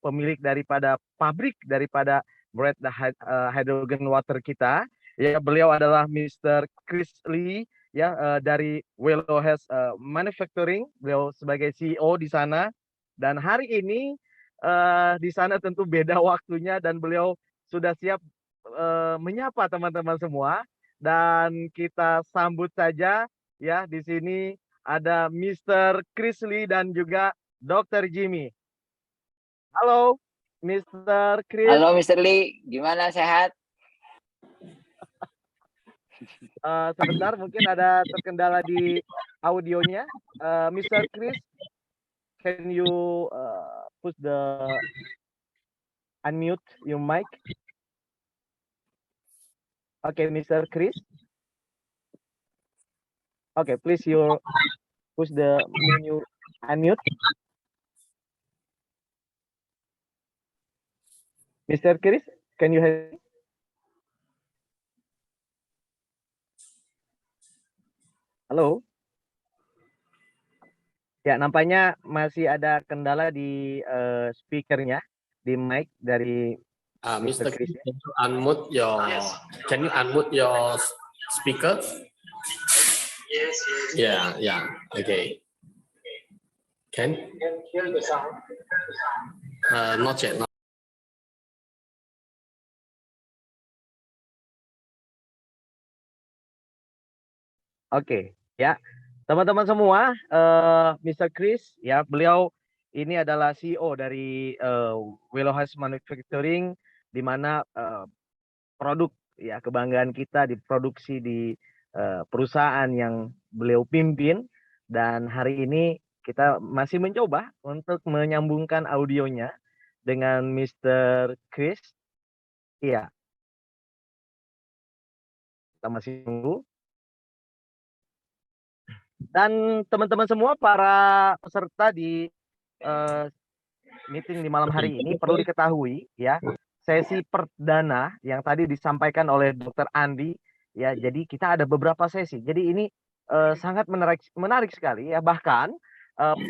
pemilik daripada pabrik daripada Red Hydrogen Water kita. Ya, beliau adalah Mr. Chris Lee ya dari Willow Has Manufacturing. Beliau sebagai CEO di sana. Dan hari ini di sana tentu beda waktunya dan beliau sudah siap menyapa teman-teman semua. Dan kita sambut saja ya di sini ada Mr. Chris Lee dan juga Dr. Jimmy. Halo, Mr. Chris. Halo, Mr. Lee. Gimana, sehat? Sebentar, mungkin ada terkendala di audionya. Mr. Chris, can you push the unmute your mic? Okay, Mr. Chris. Okay, please you push the menu unmute. Mr. Chris, can you hear me? Halo. Ya, nampaknya masih ada kendala di speakernya, di mic dari Mr. Chris, can you unmute your speaker? Yes. Yeah. Okay. Can Hear the sound. not yet. Oke, ya. Teman-teman semua, Mr. Chris ya, beliau ini adalah CEO dari Willow Has Manufacturing di mana produk ya kebanggaan kita diproduksi di perusahaan yang beliau pimpin dan hari ini kita masih mencoba untuk menyambungkan audionya dengan Mr. Chris. Iya. Kita masih tunggu. Dan teman-teman semua para peserta di meeting di malam hari ini perlu diketahui ya, sesi perdana yang tadi disampaikan oleh Dr. Andi ya. Jadi kita ada beberapa sesi. Jadi ini sangat menarik sekali ya. Bahkan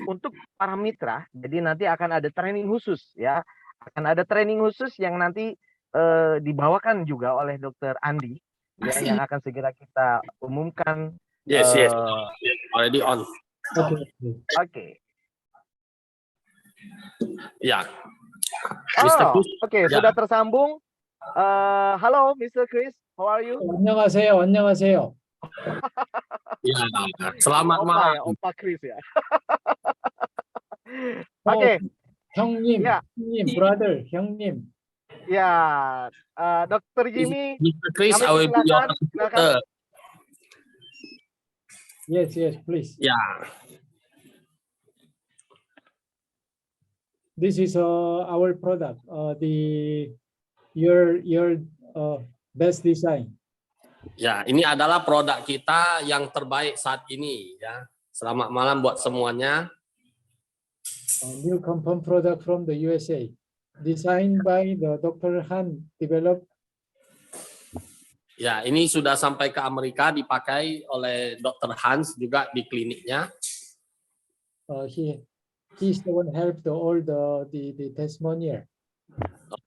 untuk para mitra, jadi nanti akan ada training khusus ya. Akan ada training khusus yang nanti dibawakan juga oleh Dr. Andi ya, yang akan segera kita umumkan. Yes, yes. Already on. Oke. Ya. Mr. Oh, Chris. oke, Ya. sudah tersambung. Halo, Mr. Chris, how are you? 안녕하세요. 안녕하세요. Ya, selamat Opa malam. ya, Opa Chris ya. 어, Oke, 형님, Ya. 형님, brother, 형님. ya, Dr. Jimmy, Mr. Chris, kami I will be your silakan. tutor. Yes, yes, please. Ya, This is our product. Your best design. ya, ini adalah produk kita yang terbaik saat ini ya. Selamat malam buat semuanya. New compound product from the USA, designed by the Dr. Han, developed. Ya, ini sudah sampai ke Amerika, dipakai oleh Dr. Hans juga di kliniknya. He's the one helped all the testimonial.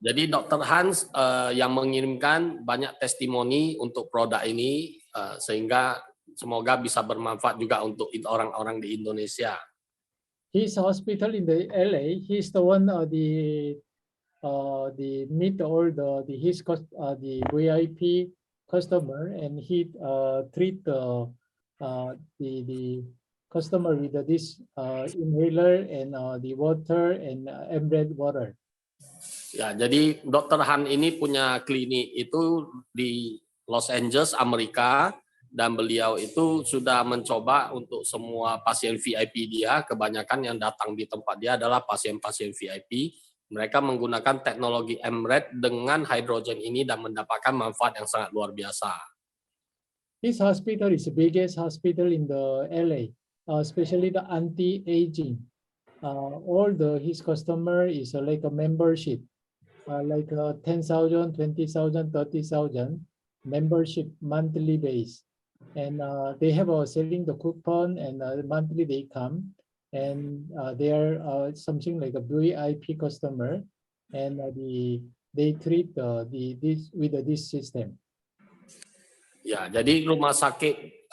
Jadi Dr. Hans yang mengirimkan banyak testimoni untuk produk ini sehingga semoga bisa bermanfaat juga untuk orang-orang di Indonesia. His hospital in the LA, he's the one the meet all the VIP customer, and he treat the customer with this inhaler and the water and embed water. Ya, jadi Dr. Han ini punya klinik itu di Los Angeles, Amerika, dan beliau itu sudah mencoba untuk semua pasien VIP dia, kebanyakan yang datang di tempat dia adalah pasien-pasien VIP. Mereka menggunakan teknologi MRED dengan hidrogen ini dan mendapatkan manfaat yang sangat luar biasa. His hospital is the biggest hospital in the LA, especially the anti-aging. All his customer is like a membership, like 10,000, 20,000, 30,000 membership monthly base. And they have selling the coupon, and monthly they come, and they are something like a VIP customer, and they treat this with this system. Ya, jadi rumah sakit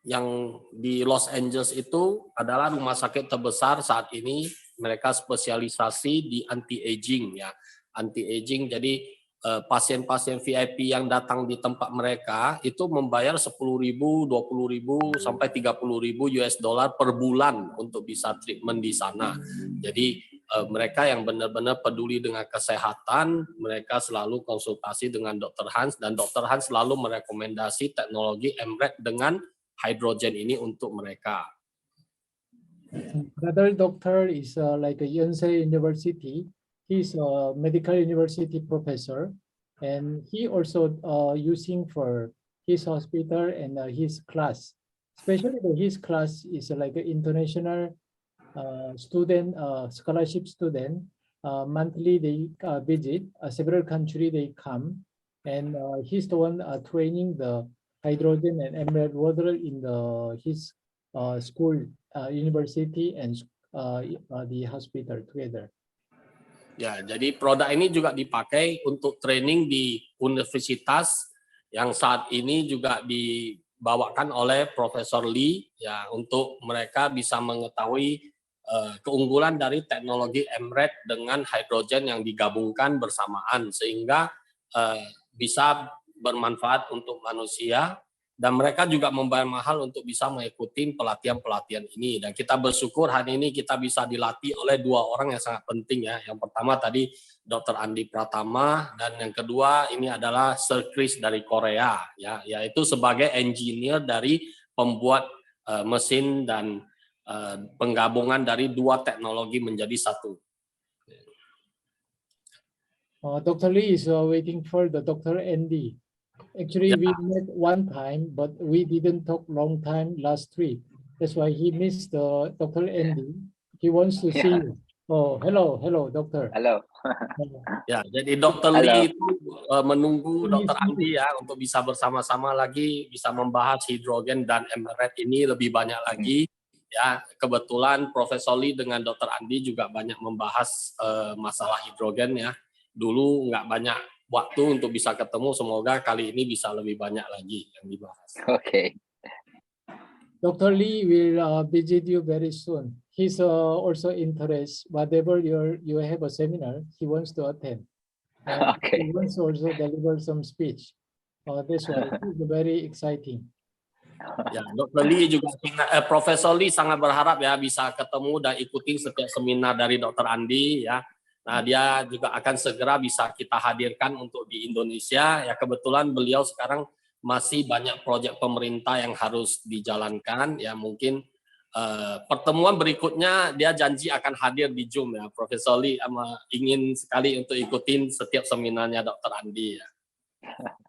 yang di Los Angeles itu adalah rumah sakit terbesar saat ini. Mereka spesialisasi di anti-aging ya, anti-aging. Jadi pasien-pasien VIP yang datang di tempat mereka itu membayar 10.000, 20.000 sampai 30.000 US dollar per bulan untuk bisa treatment di sana. Jadi mereka yang benar-benar peduli dengan kesehatan, mereka selalu konsultasi dengan Dr. Hans, dan Dr. Hans selalu merekomendasi teknologi MRED dengan hidrogen ini untuk mereka. Another doctor is like a Yonsei University. He's a medical university professor, and he also using for his hospital and his class. Especially his class is like an international student, scholarship student. Monthly they visit several countries. They come, and he's the one training the hydrogen and emerald water in his school, university, and the hospital together. Ya, jadi produk ini juga dipakai untuk training di universitas yang saat ini juga dibawakan oleh Profesor Lee ya, untuk mereka bisa mengetahui keunggulan dari teknologi MRED dengan hidrogen yang digabungkan bersamaan sehingga bisa bermanfaat untuk manusia, dan mereka juga membayar mahal untuk bisa mengikuti pelatihan-pelatihan ini. Dan kita bersyukur hari ini kita bisa dilatih oleh dua orang yang sangat penting ya. Yang pertama tadi Dr. Andi Pratama, dan yang kedua ini adalah Sir Chris dari Korea ya, yaitu sebagai engineer dari pembuat mesin dan penggabungan dari dua teknologi menjadi satu. Dr. Lee is waiting for the Dr. Andy. Actually, we met one time, but we didn't talk long time last week. That's why he missed Dr. Andy. He wants to see you. Oh, hello, doctor. Halo. Ya, jadi Dr. Halo. Lee itu menunggu Ini Dr. Andi ya untuk bisa bersama-sama lagi bisa membahas hidrogen dan emerald ini lebih banyak lagi. Ya, kebetulan Profesor Lee dengan Dr. Andi juga banyak membahas masalah hidrogen ya. Dulu nggak banyak waktu untuk bisa ketemu, semoga kali ini bisa lebih banyak lagi yang dibahas. Oke. Dr. Lee will visit you very soon. He's also interested, whatever you have a seminar, he wants to attend. And Oke. he wants to also deliver some speech. That's why it's very exciting. Ya, Dr. Lee juga, Profesor Lee sangat berharap ya bisa ketemu dan ikutin setiap seminar dari Dr. Andi ya. Nah, dia juga akan segera bisa kita hadirkan untuk di Indonesia. Ya, kebetulan beliau sekarang masih banyak proyek pemerintah yang harus dijalankan. Ya, mungkin pertemuan berikutnya dia janji akan hadir di Zoom ya. Profesor Lee ingin sekali untuk ikutin setiap seminarnya Dr. Andi ya.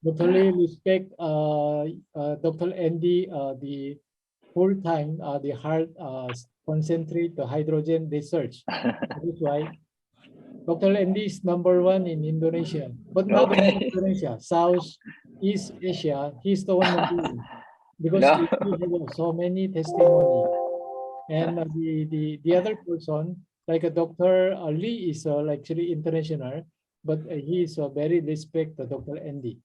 Totally respect Dr. Andy, the full time, the hard concentrate the hydrogen research. That's why Dr. Andy is #1 in Indonesia, but not Okay. in Indonesia, Southeast Asia. He's the one doing because No. he have so many testimony. And the other person, like Dr. Lee, is actually international, but he is very respect Dr. Andy.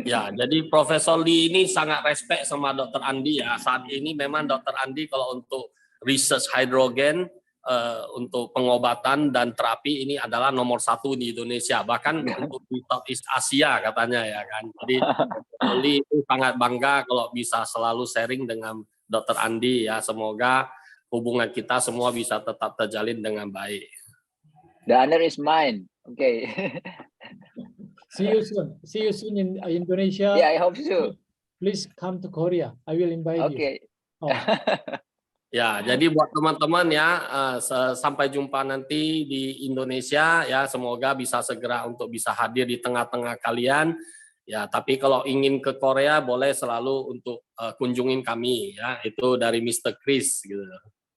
Ya, jadi Profesor Lee ini sangat respect sama Dr. Andi ya. Saat ini memang Dr. Andi kalau untuk research hidrogen, untuk pengobatan dan terapi ini adalah nomor 1 di Indonesia. Bahkan untuk di Southeast Asia katanya ya kan. Jadi Profesor Lee itu sangat bangga kalau bisa selalu sharing dengan Dr. Andi ya. Semoga hubungan kita semua bisa tetap terjalin dengan baik. The honor is mine. Okay. See you soon. See you soon in Indonesia. Yeah, I hope so. Please come to Korea. I will invite you. Okay. Oh, Ya, jadi buat teman-teman ya, sampai jumpa nanti di Indonesia ya, semoga bisa segera untuk bisa hadir di tengah-tengah kalian. Ya, tapi kalau ingin ke Korea boleh selalu untuk kunjungin kami ya, itu dari Mr. Chris gitu.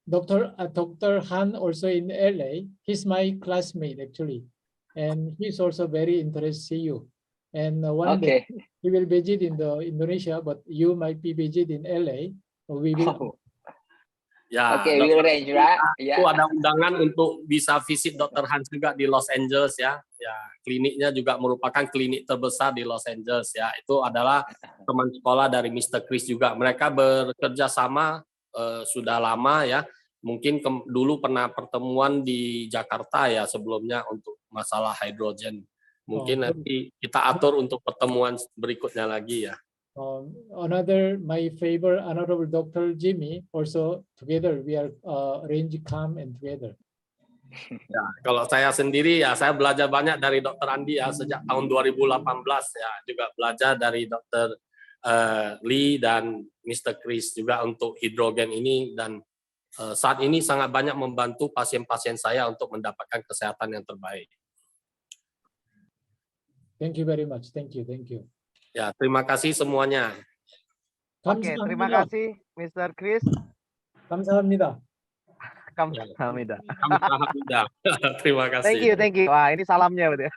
Dr. Han also in LA. He's my classmate actually, and he's also very interested to see you. And one day Okay. he will visit in the Indonesia, but you might be visit in LA. We will. Oh. Ya, Okay, we'll arrange, right? itu Yeah. ada undangan untuk bisa visit Dr. Hans juga di Los Angeles ya. Ya, kliniknya juga merupakan klinik terbesar di Los Angeles ya. Itu adalah teman sekolah dari Mr. Chris juga. Mereka bekerja sama sudah lama ya. Mungkin dulu pernah pertemuan di Jakarta ya sebelumnya untuk masalah hidrogen. Mungkin nanti kita atur untuk pertemuan berikutnya lagi ya. My favorite honorable Dr. Jimmy also together we are arrange come and together. Ya, kalau saya sendiri ya saya belajar banyak dari Dr. Andi ya sejak tahun 2018 ya, juga belajar dari Dr. Lee dan Mr. Chris juga untuk hidrogen ini, dan saat ini sangat banyak membantu pasien-pasien saya untuk mendapatkan kesehatan yang terbaik. Thank you very much. Thank you. Ya, terima kasih semuanya. Oke, terima kasih Mr. Chris. 감사합니다. Kamsahamnida. Kamsahamnida. Terima kasih. Thank you. Wah, ini salamnya berarti.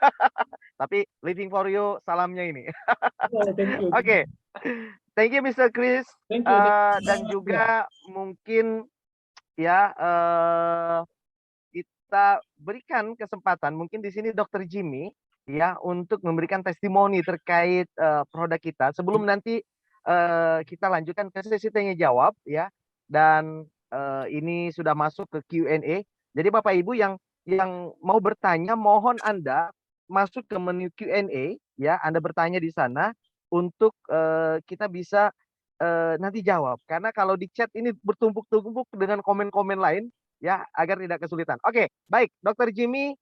Tapi living for you salamnya ini. Thank you. Oke. Thank you Mr. Chris. Thank you. Dan juga mungkin ya kita berikan kesempatan mungkin di sini Dr. Jimmy ya untuk memberikan testimoni terkait produk kita sebelum nanti kita lanjutkan ke sesi tanya jawab ya, dan ini sudah masuk ke Q&A. Jadi Bapak Ibu yang mau bertanya, mohon Anda masuk ke menu Q&A ya, Anda bertanya di sana untuk kita bisa nanti jawab, karena kalau di chat ini bertumpuk-tumpuk dengan komen-komen lain ya, agar tidak kesulitan. Oke, baik Dr. Jimmy,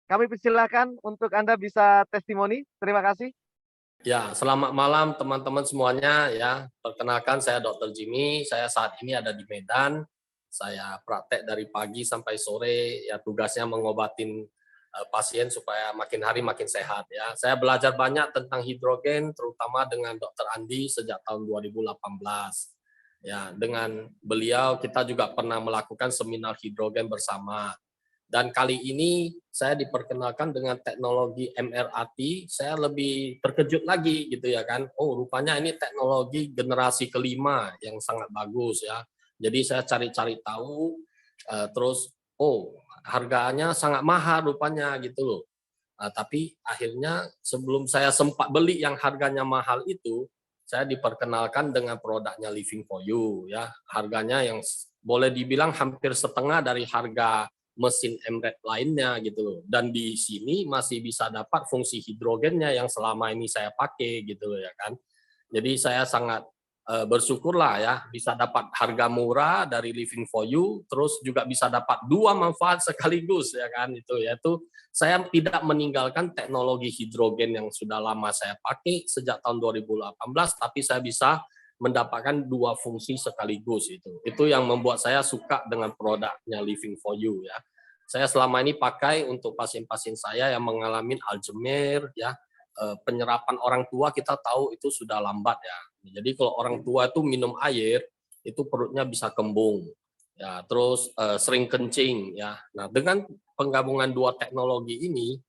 kami persilakan untuk Anda bisa testimoni. Terima kasih. Ya, selamat malam teman-teman semuanya ya. Perkenalkan saya Dr. Jimmy. Saya saat ini ada di Medan. Saya praktek dari pagi sampai sore. Ya, tugasnya mengobatin pasien supaya makin hari makin sehat ya. Saya belajar banyak tentang hidrogen, terutama dengan Dr. Andi sejak tahun 2018. Ya, dengan beliau kita juga pernah melakukan seminar hidrogen bersama. Dan kali ini saya diperkenalkan dengan teknologi MRAT, saya lebih terkejut lagi gitu ya kan. Oh, rupanya ini teknologi generasi kelima yang sangat bagus ya. Jadi saya cari-cari tahu, terus oh harganya sangat mahal rupanya gitu loh. Tapi akhirnya sebelum saya sempat beli yang harganya mahal itu, saya diperkenalkan dengan produknya Living for You ya. Harganya yang boleh dibilang hampir setengah dari harga mesin MRED lainnya gitu loh. Dan di sini masih bisa dapat fungsi hidrogennya yang selama ini saya pakai gitu loh ya kan. Jadi saya sangat bersyukurlah ya bisa dapat harga murah dari Living for You, terus juga bisa dapat dua manfaat sekaligus ya kan, itu yaitu saya tidak meninggalkan teknologi hidrogen yang sudah lama saya pakai sejak tahun 2018, tapi saya bisa mendapatkan dua fungsi sekaligus itu. Itu yang membuat saya suka dengan produknya Living for You ya. Saya selama ini pakai untuk pasien-pasien saya yang mengalami Alzheimer ya, penyerapan orang tua kita tahu itu sudah lambat ya. Jadi kalau orang tua itu minum air itu perutnya bisa kembung ya, terus sering kencing ya. Nah, dengan penggabungan dua teknologi ini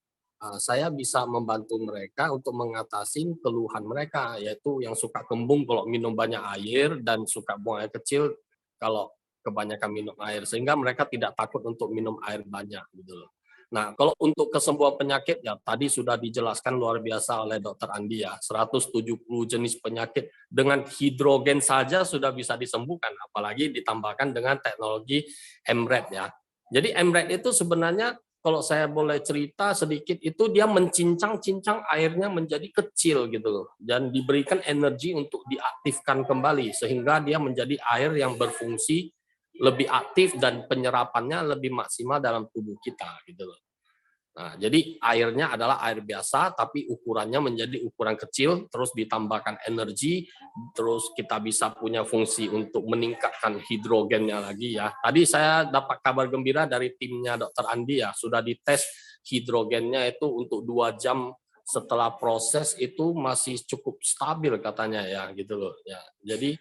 saya bisa membantu mereka untuk mengatasi keluhan mereka, yaitu yang suka kembung kalau minum banyak air dan suka buang air kecil kalau kebanyakan minum air, sehingga mereka tidak takut untuk minum air banyak gitu loh. Nah, kalau untuk kesembuhan penyakit ya tadi sudah dijelaskan luar biasa oleh Dr. Andi ya, 170 jenis penyakit dengan hidrogen saja sudah bisa disembuhkan, apalagi ditambahkan dengan teknologi MRED ya. Jadi MRED itu sebenarnya kalau saya boleh cerita sedikit, itu dia mencincang-cincang airnya menjadi kecil gitu loh, dan diberikan energi untuk diaktifkan kembali sehingga dia menjadi air yang berfungsi lebih aktif dan penyerapannya lebih maksimal dalam tubuh kita gitu loh. Nah, jadi airnya adalah air biasa, tapi ukurannya menjadi ukuran kecil, terus ditambahkan energi, terus kita bisa punya fungsi untuk meningkatkan hidrogennya lagi ya. Tadi saya dapat kabar gembira dari timnya Dr. Andi ya, sudah dites hidrogennya itu untuk 2 jam setelah proses itu masih cukup stabil katanya ya gitu loh. Ya, jadi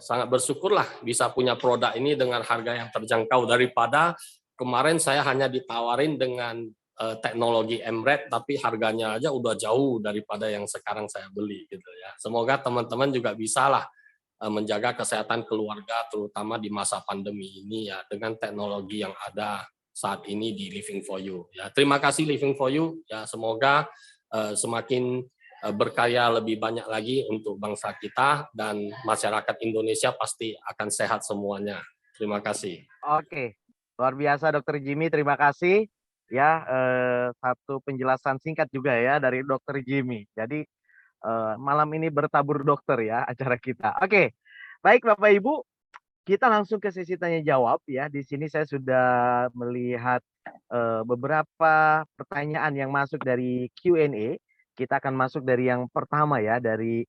sangat bersyukurlah bisa punya produk ini dengan harga yang terjangkau daripada kemarin saya hanya ditawarin dengan teknologi MRED tapi harganya aja udah jauh daripada yang sekarang saya beli gitu ya. Semoga teman-teman juga bisalah menjaga kesehatan keluarga terutama di masa pandemi ini ya dengan teknologi yang ada saat ini di Living for You. Ya, terima kasih Living for You. Ya, semoga semakin berkarya lebih banyak lagi untuk bangsa kita dan masyarakat Indonesia pasti akan sehat semuanya. Terima kasih. Oke, luar biasa Dokter Jimmy, terima kasih ya, satu penjelasan singkat juga ya dari Dokter Jimmy. Jadi malam ini bertabur dokter ya acara kita. Oke, baik Bapak Ibu, kita langsung ke sesi tanya jawab ya. Di sini saya sudah melihat beberapa pertanyaan yang masuk dari Q&A. Kita akan masuk dari yang pertama ya, dari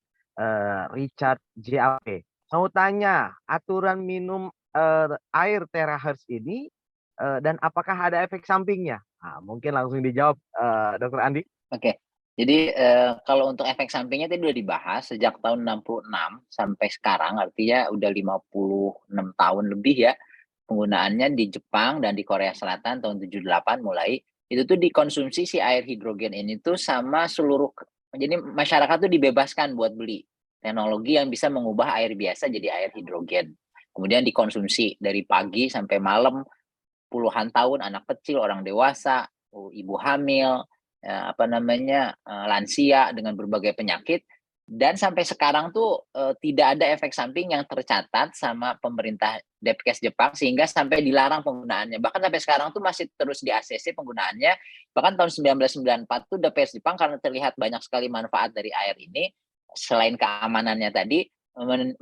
Richard JAP. Mau tanya, aturan minum air terahertz ini dan apakah ada efek sampingnya? Nah, mungkin langsung dijawab Dr. Andi. Oke. Jadi kalau untuk efek sampingnya tadi udah dibahas sejak tahun 66 sampai sekarang, artinya udah 56 tahun lebih ya penggunaannya di Jepang dan di Korea Selatan tahun 78 mulai. Itu tuh dikonsumsi si air hidrogen ini tuh sama seluruh, jadi masyarakat tuh dibebaskan buat beli teknologi yang bisa mengubah air biasa jadi air hidrogen. Kemudian dikonsumsi dari pagi sampai malam puluhan tahun, anak kecil, orang dewasa, ibu hamil, lansia dengan berbagai penyakit, dan sampai sekarang tuh tidak ada efek samping yang tercatat sama pemerintah Depkes Jepang sehingga sampai dilarang penggunaannya. Bahkan sampai sekarang tuh masih terus di ACC penggunaannya. Bahkan tahun 1994 tuh Depkes Jepang karena terlihat banyak sekali manfaat dari air ini, selain keamanannya tadi,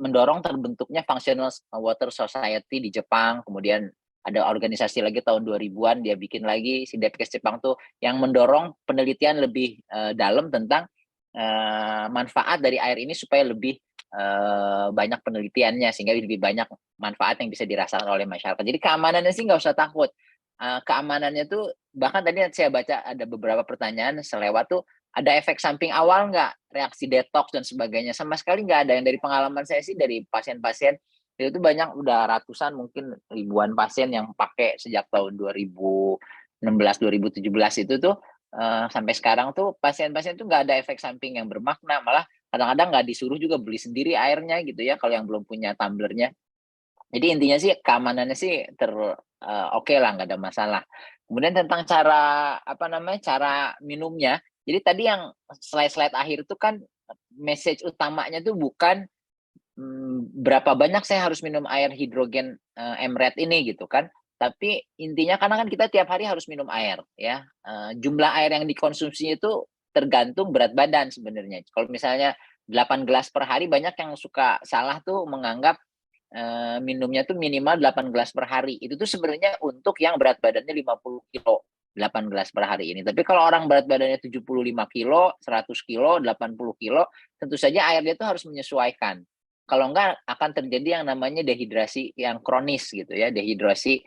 mendorong terbentuknya Functional Water Society di Jepang. Kemudian ada organisasi lagi tahun 2000-an dia bikin lagi si Depkes Jepang tuh yang mendorong penelitian lebih dalam tentang manfaat dari air ini supaya lebih banyak penelitiannya sehingga lebih banyak manfaat yang bisa dirasakan oleh masyarakat. Jadi keamanannya sih nggak usah takut. Keamanannya tuh bahkan tadi saya baca ada beberapa pertanyaan selewat tuh ada efek samping awal nggak, reaksi detox dan sebagainya, sama sekali nggak ada. Yang dari pengalaman saya sih dari pasien-pasien Itu tuh banyak, udah ratusan mungkin ribuan pasien yang pakai sejak tahun 2016, 2017 itu tuh sampai sekarang tuh pasien-pasien tuh nggak ada efek samping yang bermakna, malah kadang-kadang nggak disuruh juga beli sendiri airnya gitu ya kalau yang belum punya tumblernya. Jadi intinya sih keamanannya sih oke lah, nggak ada masalah. Kemudian tentang cara apa namanya, cara minumnya. Jadi tadi yang slide-slide akhir itu kan message utamanya tuh bukan berapa banyak saya harus minum air hidrogen MRET ini gitu kan. Tapi intinya karena kan kita tiap hari harus minum air ya. Jumlah air yang dikonsumsi itu tergantung berat badan sebenarnya. Kalau misalnya 8 gelas per hari, banyak yang suka salah tuh menganggap minumnya tuh minimal 8 gelas per hari. Itu tuh sebenarnya untuk yang berat badannya 50 kilo, 8 gelas per hari ini. Tapi kalau orang berat badannya 75 kilo, 100 kilo, 80 kilo, tentu saja airnya itu harus menyesuaikan. Kalau enggak akan terjadi yang namanya dehidrasi yang kronis gitu ya, dehidrasi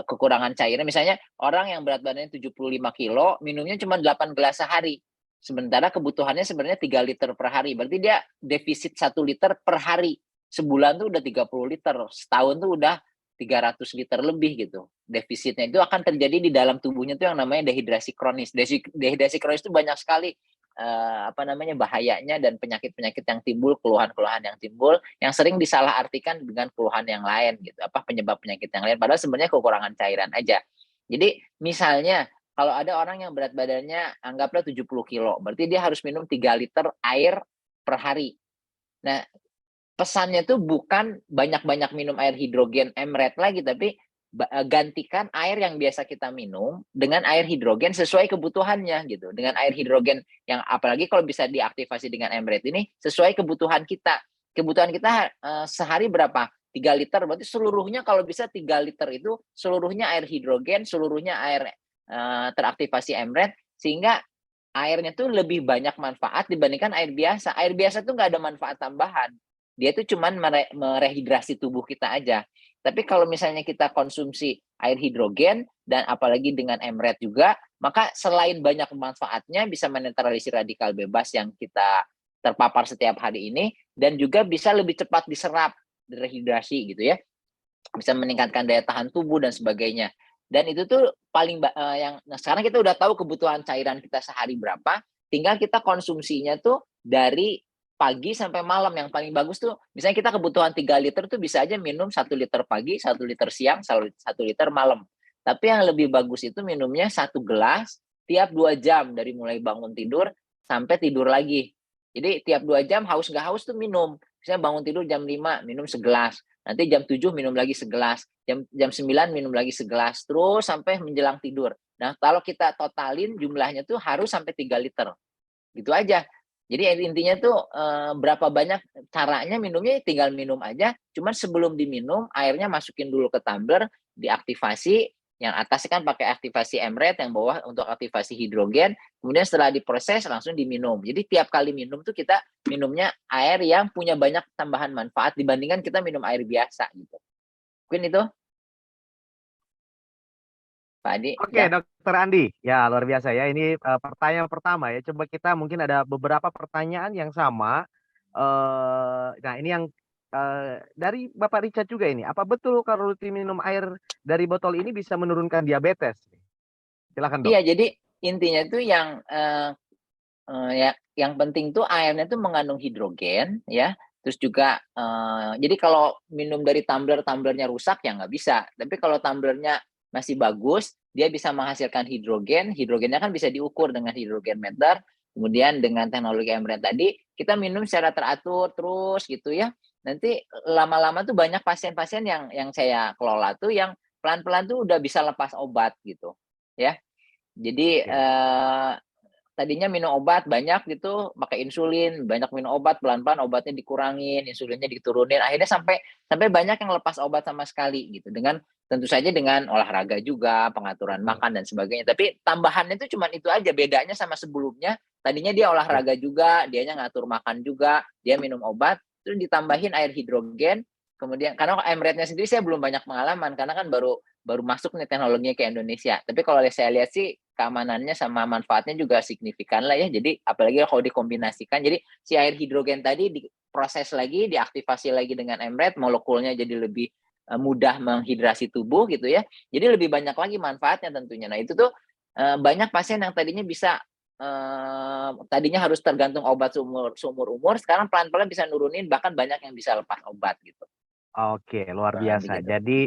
kekurangan cairan. Misalnya orang yang berat badannya 75 kilo, minumnya cuma 8 gelas sehari. Sementara kebutuhannya sebenarnya 3 liter per hari. Berarti dia defisit 1 liter per hari. Sebulan tuh udah 30 liter, setahun tuh udah 300 liter lebih gitu. Defisitnya itu akan terjadi di dalam tubuhnya tuh yang namanya dehidrasi kronis. Dehidrasi kronis itu banyak sekali apa namanya bahayanya dan penyakit-penyakit yang timbul, keluhan-keluhan yang timbul yang sering disalahartikan dengan keluhan yang lain gitu. Apa penyebab penyakit yang lain padahal sebenarnya kekurangan cairan aja. Jadi misalnya kalau ada orang yang berat badannya anggaplah 70 kilo, berarti dia harus minum 3 liter air per hari. Nah, pesannya tuh bukan banyak-banyak minum air hidrogen MRET lagi, tapi gantikan air yang biasa kita minum dengan air hidrogen sesuai kebutuhannya gitu. Dengan air hidrogen yang apalagi kalau bisa diaktifasi dengan MRET ini sesuai kebutuhan kita. Kebutuhan kita sehari berapa? 3 liter, berarti seluruhnya kalau bisa 3 liter itu seluruhnya air hidrogen, seluruhnya air teraktivasi MRET, sehingga airnya tuh lebih banyak manfaat dibandingkan air biasa. Air biasa tuh nggak ada manfaat tambahan. Dia tuh cuman merehidrasi tubuh kita aja. Tapi kalau misalnya kita konsumsi air hidrogen dan apalagi dengan MRET juga, maka selain banyak manfaatnya bisa menetralisir radikal bebas yang kita terpapar setiap hari ini dan juga bisa lebih cepat diserap, dehidrasi gitu ya. Bisa meningkatkan daya tahan tubuh dan sebagainya. Dan itu tuh paling sekarang kita udah tahu kebutuhan cairan kita sehari berapa, tinggal kita konsumsinya tuh dari pagi sampai malam. Yang paling bagus tuh misalnya kita kebutuhan 3 liter tuh bisa aja minum 1 liter pagi, 1 liter siang, 1 liter malam. Tapi yang lebih bagus itu minumnya 1 gelas tiap 2 jam dari mulai bangun tidur sampai tidur lagi. Jadi tiap 2 jam haus nggak haus tuh minum. Misalnya bangun tidur jam 5 minum segelas, nanti jam 7 minum lagi segelas, jam 9 minum lagi segelas, terus sampai menjelang tidur. Nah, kalau kita totalin jumlahnya tuh harus sampai 3 liter. Gitu aja. Jadi intinya tuh berapa banyak caranya minumnya tinggal minum aja, cuman sebelum diminum airnya masukin dulu ke tumbler, diaktifasi, yang atas kan pakai aktivasi MRET, yang bawah untuk aktivasi hidrogen, kemudian setelah diproses langsung diminum. Jadi tiap kali minum tuh kita minumnya air yang punya banyak tambahan manfaat dibandingkan kita minum air biasa gitu. Mungkin itu Pak Adi. Oke, Ya. Dokter Andi. Ya, luar biasa ya. Ini pertanyaan pertama ya. Coba kita mungkin ada beberapa pertanyaan yang sama. Nah, ini yang dari Bapak Richard juga ini. Apa betul kalau rutin minum air dari botol ini bisa menurunkan diabetes? Silakan, Dok. Iya, jadi intinya tuh yang penting tuh airnya tuh mengandung hidrogen ya. Terus juga jadi kalau minum dari tumblernya rusak ya nggak bisa. Tapi kalau tumblernya masih bagus, dia bisa menghasilkan hidrogen. Hidrogennya kan bisa diukur dengan hidrogen meter. Kemudian dengan teknologi MRET tadi, kita minum secara teratur terus gitu ya. Nanti lama-lama tuh banyak pasien-pasien yang saya kelola tuh yang pelan-pelan tuh udah bisa lepas obat gitu ya. Jadi tadinya minum obat banyak gitu, pakai insulin, banyak minum obat, pelan-pelan obatnya dikurangin, insulinnya diturunin, akhirnya sampai banyak yang lepas obat sama sekali gitu. Dengan tentu saja dengan olahraga juga, pengaturan makan dan sebagainya. Tapi tambahannya itu cuma itu aja, bedanya sama sebelumnya. Tadinya dia olahraga juga, dianya ngatur makan juga, dia minum obat, terus ditambahin air hidrogen. Kemudian karena MRET-nya sendiri saya belum banyak pengalaman karena kan baru masuk nih teknologinya ke Indonesia. Tapi kalau saya lihat sih keamanannya sama manfaatnya juga signifikan lah ya. Jadi apalagi kalau dikombinasikan, jadi si air hidrogen tadi diproses lagi, diaktifasi lagi dengan EMRET, molekulnya jadi lebih mudah menghidrasi tubuh gitu ya. Jadi lebih banyak lagi manfaatnya tentunya. Nah itu tuh banyak pasien yang tadinya bisa tadinya harus tergantung obat seumur umur, sekarang pelan-pelan bisa nurunin, bahkan banyak yang bisa lepas obat gitu. Oke, luar Kurang biasa. lebih gitu. Jadi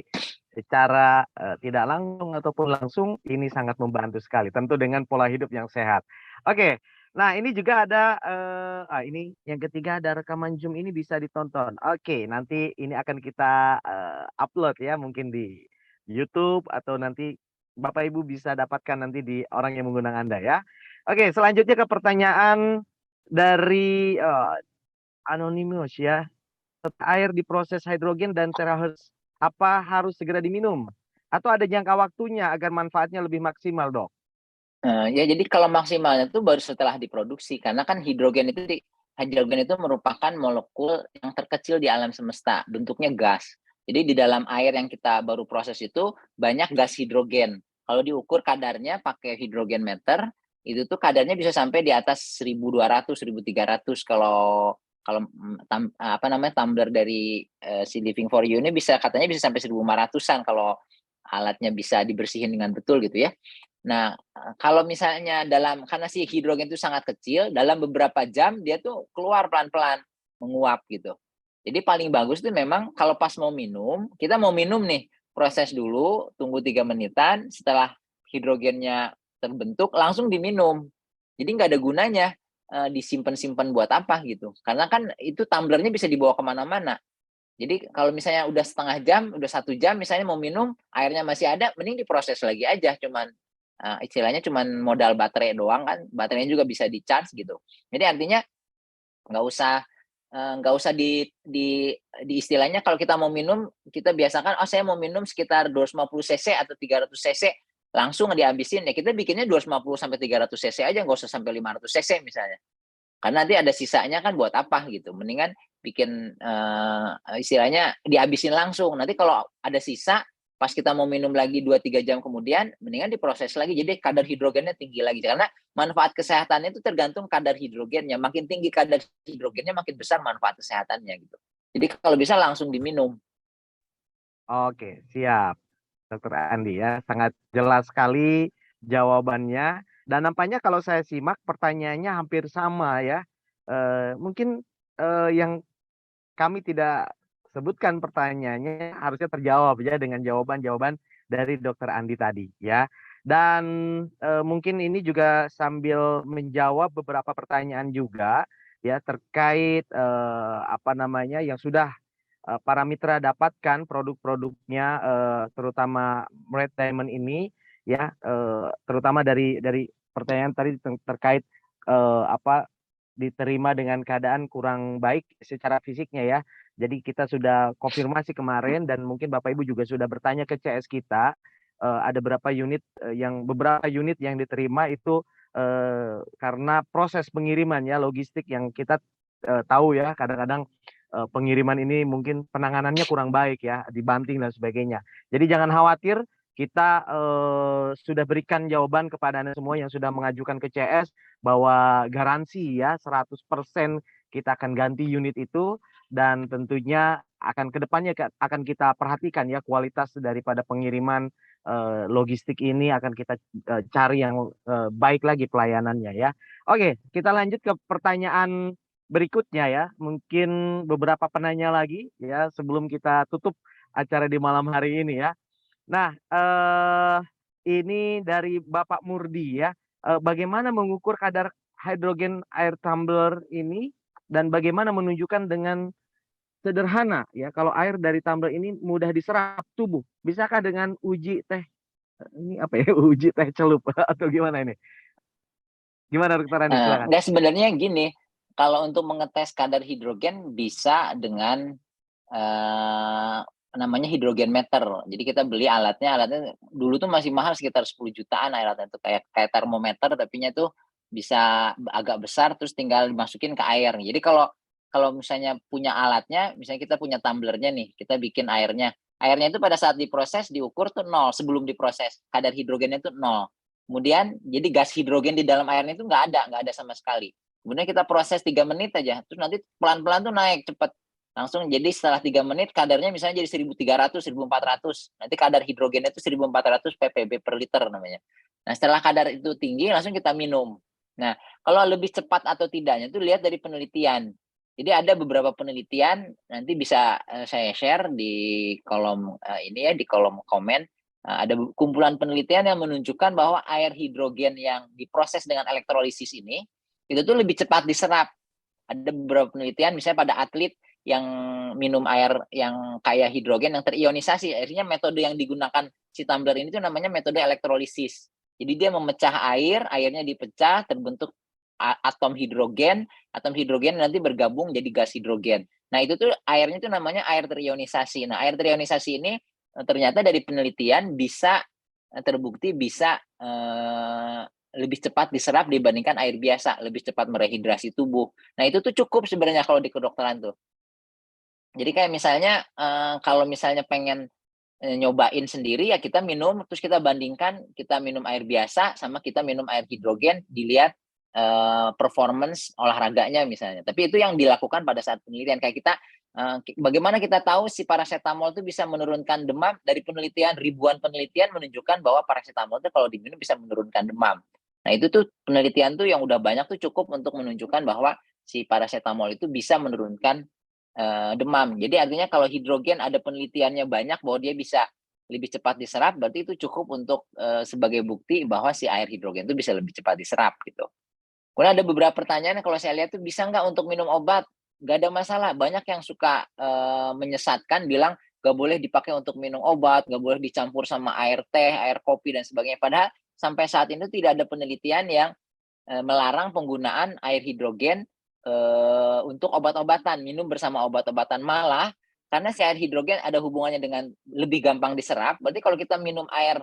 secara tidak langsung ataupun langsung ini sangat membantu sekali, tentu dengan pola hidup yang sehat. Oke, nah ini juga ada ini yang ketiga ada rekaman Zoom ini bisa ditonton. Oke, nanti ini akan kita upload ya mungkin di YouTube atau nanti Bapak Ibu bisa dapatkan nanti di orang yang menggunakan Anda ya. Oke, selanjutnya ke pertanyaan dari Anonymous ya. Air diproses hidrogen dan terahertz apa harus segera diminum atau ada jangka waktunya agar manfaatnya lebih maksimal, Dok? Ya jadi kalau maksimalnya itu baru setelah diproduksi, karena kan hidrogen itu merupakan molekul yang terkecil di alam semesta, bentuknya gas. Jadi di dalam air yang kita baru proses itu banyak gas hidrogen. Kalau diukur kadarnya pakai hidrogen meter, itu tuh kadarnya bisa sampai di atas 1.200, 1.300 kalau tumbler dari si Living for You ini katanya bisa sampai 1.500-an kalau alatnya bisa dibersihin dengan betul gitu ya. Nah, kalau misalnya karena si hidrogen itu sangat kecil, dalam beberapa jam dia tuh keluar pelan-pelan, menguap gitu. Jadi paling bagus itu memang kalau pas mau minum, kita mau minum nih, proses dulu, tunggu 3 menitan, setelah hidrogennya terbentuk, langsung diminum. Jadi nggak ada gunanya disimpan-simpan buat apa gitu. Karena kan itu tumblernya bisa dibawa kemana-mana. Jadi kalau misalnya udah setengah jam, udah 1 jam misalnya mau minum, airnya masih ada, mending diproses lagi aja. Istilahnya cuman modal baterai doang kan, baterainya juga bisa di-charge gitu. Jadi artinya nggak usah di istilahnya kalau kita mau minum, kita biasakan, saya mau minum sekitar 250 cc atau 300 cc, langsung dihabisin ya. Kita bikinnya 250 sampai 300 cc aja, nggak usah sampai 500 cc misalnya. Karena nanti ada sisanya kan buat apa gitu. Mendingan bikin istilahnya dihabisin langsung. Nanti kalau ada sisa, pas kita mau minum lagi 2-3 jam kemudian, mendingan diproses lagi. Jadi kadar hidrogennya tinggi lagi. Karena manfaat kesehatannya itu tergantung kadar hidrogennya. Makin tinggi kadar hidrogennya, makin besar manfaat kesehatannya gitu. Jadi kalau bisa langsung diminum. Oke, siap. Dokter Andi ya, sangat jelas sekali jawabannya. Dan nampaknya kalau saya simak pertanyaannya hampir sama ya. Mungkin yang kami tidak sebutkan pertanyaannya harusnya terjawab ya dengan jawaban-jawaban dari Dokter Andi tadi ya. Dan mungkin ini juga sambil menjawab beberapa pertanyaan juga ya terkait yang sudah para mitra dapatkan produk-produknya terutama Red Diamond ini ya terutama dari pertanyaan tadi terkait diterima dengan keadaan kurang baik secara fisiknya ya. Jadi kita sudah konfirmasi kemarin dan mungkin Bapak Ibu juga sudah bertanya ke CS kita ada beberapa unit yang diterima itu karena proses pengiriman ya logistik yang kita tahu ya kadang-kadang pengiriman ini mungkin penanganannya kurang baik ya, dibanting dan sebagainya. Jadi jangan khawatir, kita sudah berikan jawaban kepada Anda semua yang sudah mengajukan ke CS bahwa garansi ya 100% kita akan ganti unit itu dan tentunya akan kedepannya akan kita perhatikan ya kualitas daripada pengiriman logistik ini akan kita cari yang baik lagi pelayanannya ya. Oke, kita lanjut ke pertanyaan berikutnya ya, mungkin beberapa penanya lagi ya sebelum kita tutup acara di malam hari ini ya. Nah, ini dari Bapak Murdi ya, bagaimana mengukur kadar hidrogen air tumbler ini dan bagaimana menunjukkan dengan sederhana ya kalau air dari tumbler ini mudah diserap tubuh. Bisakah dengan uji teh ini apa ya uji teh celup atau gimana ini? Gimana Dokter Andi silakan. Nggak, sebenarnya gini, kalau untuk mengetes kadar hidrogen bisa dengan namanya hidrogen meter. Jadi kita beli alatnya dulu tuh masih mahal sekitar 10 jutaan alatnya itu kayak termometer tapi nya tuh bisa agak besar terus tinggal dimasukin ke air. Jadi kalau misalnya punya alatnya, misalnya kita punya tumblernya nih, kita bikin airnya. Airnya itu pada saat diproses diukur tuh 0 sebelum diproses. Kadar hidrogennya tuh 0. Kemudian jadi gas hidrogen di dalam airnya itu nggak ada sama sekali. kemudian kita proses 3 menit aja, terus nanti pelan-pelan tuh naik cepet. Langsung jadi setelah 3 menit kadarnya misalnya jadi 1.300, 1.400. Nanti kadar hidrogennya itu 1.400 ppb per liter namanya. Nah, setelah kadar itu tinggi langsung kita minum. Nah, kalau lebih cepat atau tidaknya itu lihat dari penelitian. Jadi ada beberapa penelitian, nanti bisa saya share di kolom ini ya, di kolom komen. Ada kumpulan penelitian yang menunjukkan bahwa air hidrogen yang diproses dengan elektrolisis ini itu tuh lebih cepat diserap. Ada beberapa penelitian misalnya pada atlet yang minum air yang kaya hidrogen yang terionisasi, akhirnya metode yang digunakan si tumbler ini tuh namanya metode elektrolisis. Jadi dia memecah air, airnya dipecah, terbentuk atom hidrogen nanti bergabung jadi gas hidrogen. Nah, itu tuh airnya tuh namanya air terionisasi. Nah, air terionisasi ini ternyata dari penelitian bisa terbukti bisa lebih cepat diserap dibandingkan air biasa, lebih cepat merehidrasi tubuh. Nah, itu tuh cukup sebenarnya kalau di kedokteran tuh. Jadi kayak misalnya kalau misalnya pengen nyobain sendiri ya kita minum, terus kita bandingkan kita minum air biasa sama kita minum air hidrogen, dilihat performance olahraganya misalnya. Tapi itu yang dilakukan pada saat penelitian. Kayak kita bagaimana kita tahu si paracetamol itu bisa menurunkan demam? Dari penelitian, ribuan penelitian menunjukkan bahwa paracetamol itu kalau diminum bisa menurunkan demam. Nah, itu tuh penelitian tuh yang udah banyak tuh cukup untuk menunjukkan bahwa si paracetamol itu bisa menurunkan demam. Jadi artinya kalau hidrogen ada penelitiannya banyak bahwa dia bisa lebih cepat diserap, berarti itu cukup untuk sebagai bukti bahwa si air hidrogen itu bisa lebih cepat diserap gitu. Kemudian ada beberapa pertanyaan kalau saya lihat tuh bisa nggak untuk minum obat? Nggak ada masalah. Banyak yang suka menyesatkan bilang nggak boleh dipakai untuk minum obat, nggak boleh dicampur sama air teh, air kopi dan sebagainya. Padahal sampai saat ini tidak ada penelitian yang melarang penggunaan air hidrogen untuk obat-obatan, minum bersama obat-obatan. Malah karena si air hidrogen ada hubungannya dengan lebih gampang diserap, berarti kalau kita minum air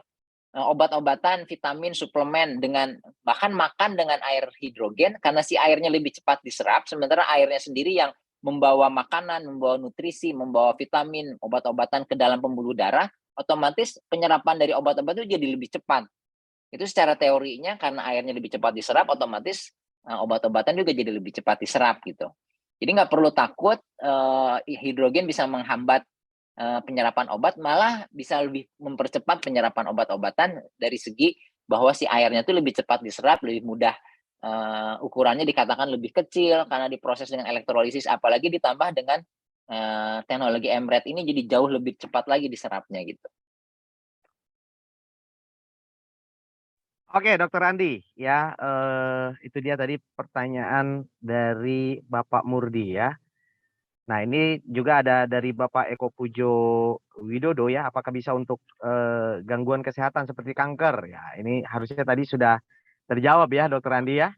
obat-obatan, vitamin, suplemen dengan bahkan makan dengan air hidrogen, karena si airnya lebih cepat diserap, sementara airnya sendiri yang membawa makanan, membawa nutrisi, membawa vitamin, obat-obatan ke dalam pembuluh darah, otomatis penyerapan dari obat-obat itu jadi lebih cepat. Itu secara teorinya karena airnya lebih cepat diserap, otomatis obat-obatan juga jadi lebih cepat diserap gitu. Jadi nggak perlu takut hidrogen bisa menghambat penyerapan obat, malah bisa lebih mempercepat penyerapan obat-obatan dari segi bahwa si airnya itu lebih cepat diserap, lebih mudah, ukurannya dikatakan lebih kecil karena diproses dengan elektrolisis, apalagi ditambah dengan teknologi EMRET ini jadi jauh lebih cepat lagi diserapnya gitu. Oke, Dokter Andi, ya itu dia tadi pertanyaan dari Bapak Murdi ya. Nah, ini juga ada dari Bapak Eko Pujo Widodo ya, apakah bisa untuk gangguan kesehatan seperti kanker? Ya, ini harusnya tadi sudah terjawab ya, Dokter Andi ya.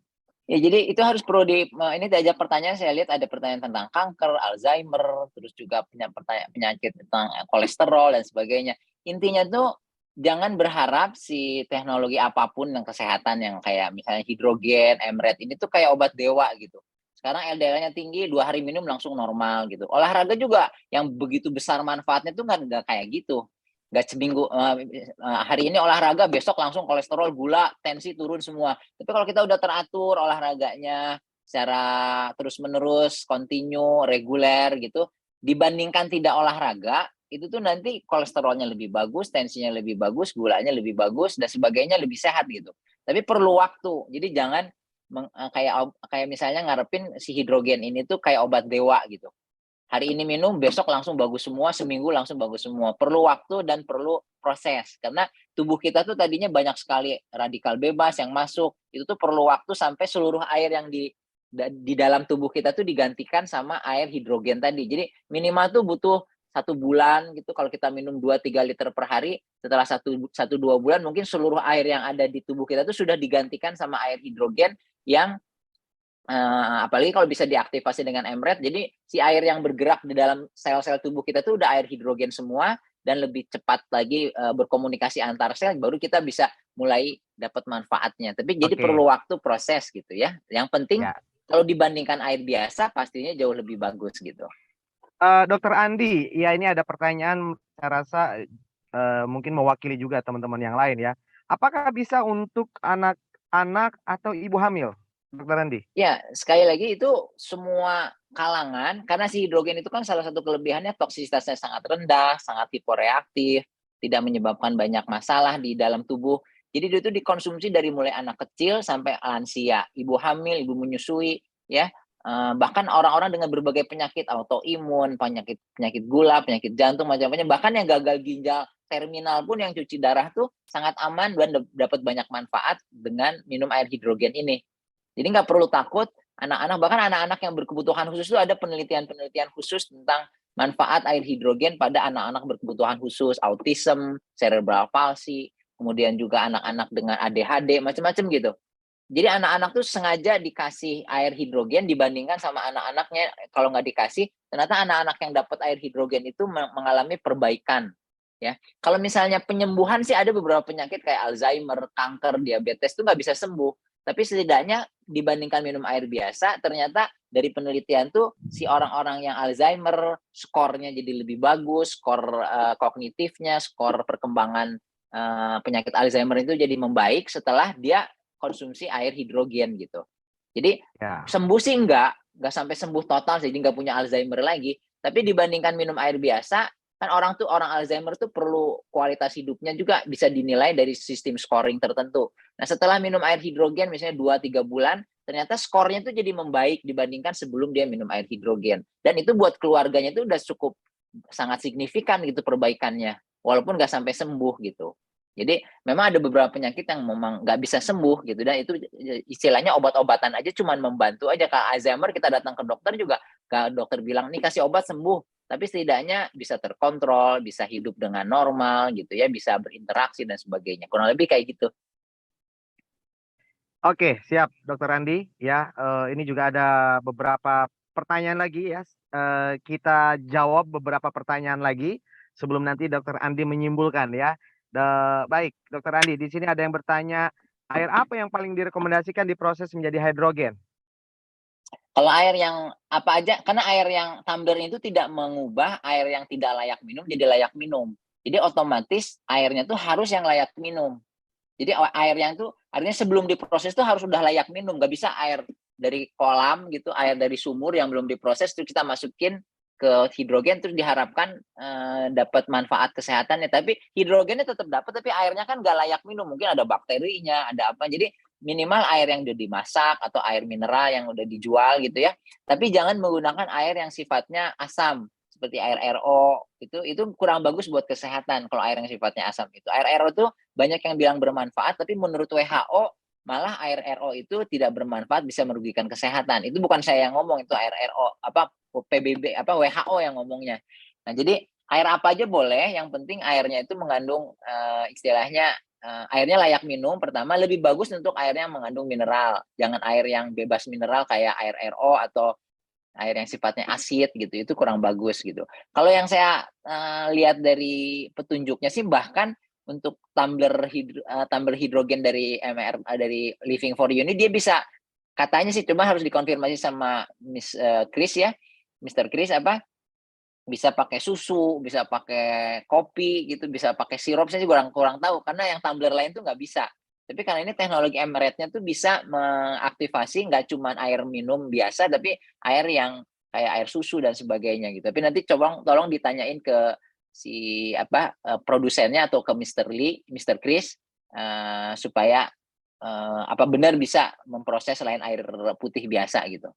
Ya, jadi itu harus perlu ini diajak pertanyaan, saya lihat ada pertanyaan tentang kanker, Alzheimer, terus juga penyakit tentang kolesterol dan sebagainya. Intinya tuh jangan berharap si teknologi apapun yang kesehatan yang kayak misalnya hidrogen, EMRET ini tuh kayak obat dewa gitu. Sekarang LDL-nya tinggi, 2 hari minum langsung normal gitu. Olahraga juga yang begitu besar manfaatnya tuh nggak kayak gitu. Nggak seminggu hari ini olahraga, besok langsung kolesterol, gula, tensi turun semua. Tapi kalau kita udah teratur olahraganya secara terus-menerus, continue, reguler gitu, dibandingkan tidak olahraga, itu tuh nanti kolesterolnya lebih bagus, tensinya lebih bagus, gulanya lebih bagus, dan sebagainya lebih sehat gitu. Tapi perlu waktu. Jadi jangan kayak misalnya ngarepin si hidrogen ini tuh kayak obat dewa gitu. Hari ini minum, besok langsung bagus semua, seminggu langsung bagus semua. Perlu waktu dan perlu proses. Karena tubuh kita tuh tadinya banyak sekali radikal bebas yang masuk. Itu tuh perlu waktu sampai seluruh air yang di dalam tubuh kita tuh digantikan sama air hidrogen tadi. Jadi minimal tuh butuh 1 bulan gitu. Kalau kita minum 2-3 liter per hari, setelah 1-2 bulan mungkin seluruh air yang ada di tubuh kita tuh sudah digantikan sama air hidrogen yang apalagi kalau bisa diaktifasi dengan EMRET, jadi si air yang bergerak di dalam sel-sel tubuh kita tuh udah air hidrogen semua dan lebih cepat lagi berkomunikasi antar sel, baru kita bisa mulai dapat manfaatnya. Tapi jadi perlu waktu proses gitu ya. Yang penting kalau dibandingkan air biasa pastinya jauh lebih bagus gitu. Dokter Andi, ya ini ada pertanyaan saya rasa mungkin mewakili juga teman-teman yang lain ya. Apakah bisa untuk anak-anak atau ibu hamil? Dokter Andi? Ya, sekali lagi itu semua kalangan, karena si hidrogen itu kan salah satu kelebihannya toksisitasnya sangat rendah, sangat hiporeaktif, tidak menyebabkan banyak masalah di dalam tubuh. Jadi dia itu dikonsumsi dari mulai anak kecil sampai lansia, ibu hamil, ibu menyusui, ya. Bahkan orang-orang dengan berbagai penyakit autoimun, penyakit gula, penyakit jantung, macam-macam, bahkan yang gagal ginjal terminal pun yang cuci darah tuh sangat aman dan dapat banyak manfaat dengan minum air hidrogen ini. Jadi nggak perlu takut anak-anak, bahkan anak-anak yang berkebutuhan khusus itu ada penelitian-penelitian khusus tentang manfaat air hidrogen pada anak-anak berkebutuhan khusus, autism, cerebral palsy, kemudian juga anak-anak dengan ADHD, macam-macam gitu. Jadi anak-anak tuh sengaja dikasih air hidrogen dibandingkan sama anak-anaknya kalau nggak dikasih, ternyata anak-anak yang dapat air hidrogen itu mengalami perbaikan. Ya, kalau misalnya penyembuhan sih ada beberapa penyakit kayak Alzheimer, kanker, diabetes itu nggak bisa sembuh. Tapi setidaknya dibandingkan minum air biasa, ternyata dari penelitian tuh si orang-orang yang Alzheimer skornya jadi lebih bagus, skor kognitifnya, skor perkembangan penyakit Alzheimer itu jadi membaik setelah dia konsumsi air hidrogen gitu. Jadi Ya. sembuh sih nggak sampai sembuh total, jadi nggak punya Alzheimer lagi. Tapi dibandingkan minum air biasa, kan orang Alzheimer tuh perlu kualitas hidupnya juga bisa dinilai dari sistem scoring tertentu. Nah, setelah minum air hidrogen misalnya 2-3 bulan, ternyata skornya tuh jadi membaik dibandingkan sebelum dia minum air hidrogen. Dan itu buat keluarganya itu udah cukup sangat signifikan gitu perbaikannya, walaupun nggak sampai sembuh gitu. Jadi memang ada beberapa penyakit yang memang nggak bisa sembuh gitu, dan itu istilahnya obat-obatan aja cuman membantu aja. Kalau Alzheimer kita datang ke dokter juga, dokter bilang nih kasih obat sembuh, tapi setidaknya bisa terkontrol, bisa hidup dengan normal gitu ya, bisa berinteraksi dan sebagainya. Kurang lebih kayak gitu. Oke, siap, Dokter Andi. Ya, ini juga ada beberapa pertanyaan lagi ya. Kita jawab beberapa pertanyaan lagi sebelum nanti Dokter Andi menyimpulkan ya. Baik, Dokter Andi. Di sini ada yang bertanya, air apa yang paling direkomendasikan diproses menjadi hidrogen? Kalau air yang apa aja, karena air yang tumbler itu tidak mengubah air yang tidak layak minum jadi layak minum. Jadi otomatis airnya tuh harus yang layak minum. Jadi air yang tuh artinya sebelum diproses tuh harus udah layak minum. Nggak bisa air dari kolam gitu, air dari sumur yang belum diproses terus kita masukin ke hidrogen terus diharapkan dapat manfaat kesehatannya. Tapi hidrogennya tetap dapat, tapi airnya kan nggak layak minum. Mungkin ada bakterinya, ada apa. Jadi minimal air yang udah dimasak atau air mineral yang udah dijual gitu ya. Tapi jangan menggunakan air yang sifatnya asam seperti air RO, itu kurang bagus buat kesehatan kalau air yang sifatnya asam itu. Air RO itu banyak yang bilang bermanfaat, tapi menurut WHO malah air RO itu tidak bermanfaat, bisa merugikan kesehatan. Itu bukan saya yang ngomong, itu air RO apa PBB apa WHO yang ngomongnya. Nah, jadi air apa aja boleh, yang penting airnya itu mengandung istilahnya airnya layak minum. Pertama, lebih bagus untuk airnya mengandung mineral. Jangan air yang bebas mineral kayak air RO atau air yang sifatnya asid gitu, itu kurang bagus gitu. Kalau yang saya lihat dari petunjuknya sih, bahkan untuk tumbler hidrogen dari dari Living for You ini dia bisa, katanya sih, coba harus dikonfirmasi sama Miss Chris ya, Mr. Chris apa, bisa pakai susu, bisa pakai kopi gitu, bisa pakai sirup. Saya sih kurang tahu karena yang tumbler lain tuh nggak bisa. Tapi karena ini teknologi Emerald-nya tuh bisa mengaktifasi nggak cuma air minum biasa, tapi air yang kayak air susu dan sebagainya gitu. Tapi nanti coba tolong ditanyain ke si produsennya atau ke Mr. Lee, Mr. Chris supaya apa benar bisa memproses selain air putih biasa gitu.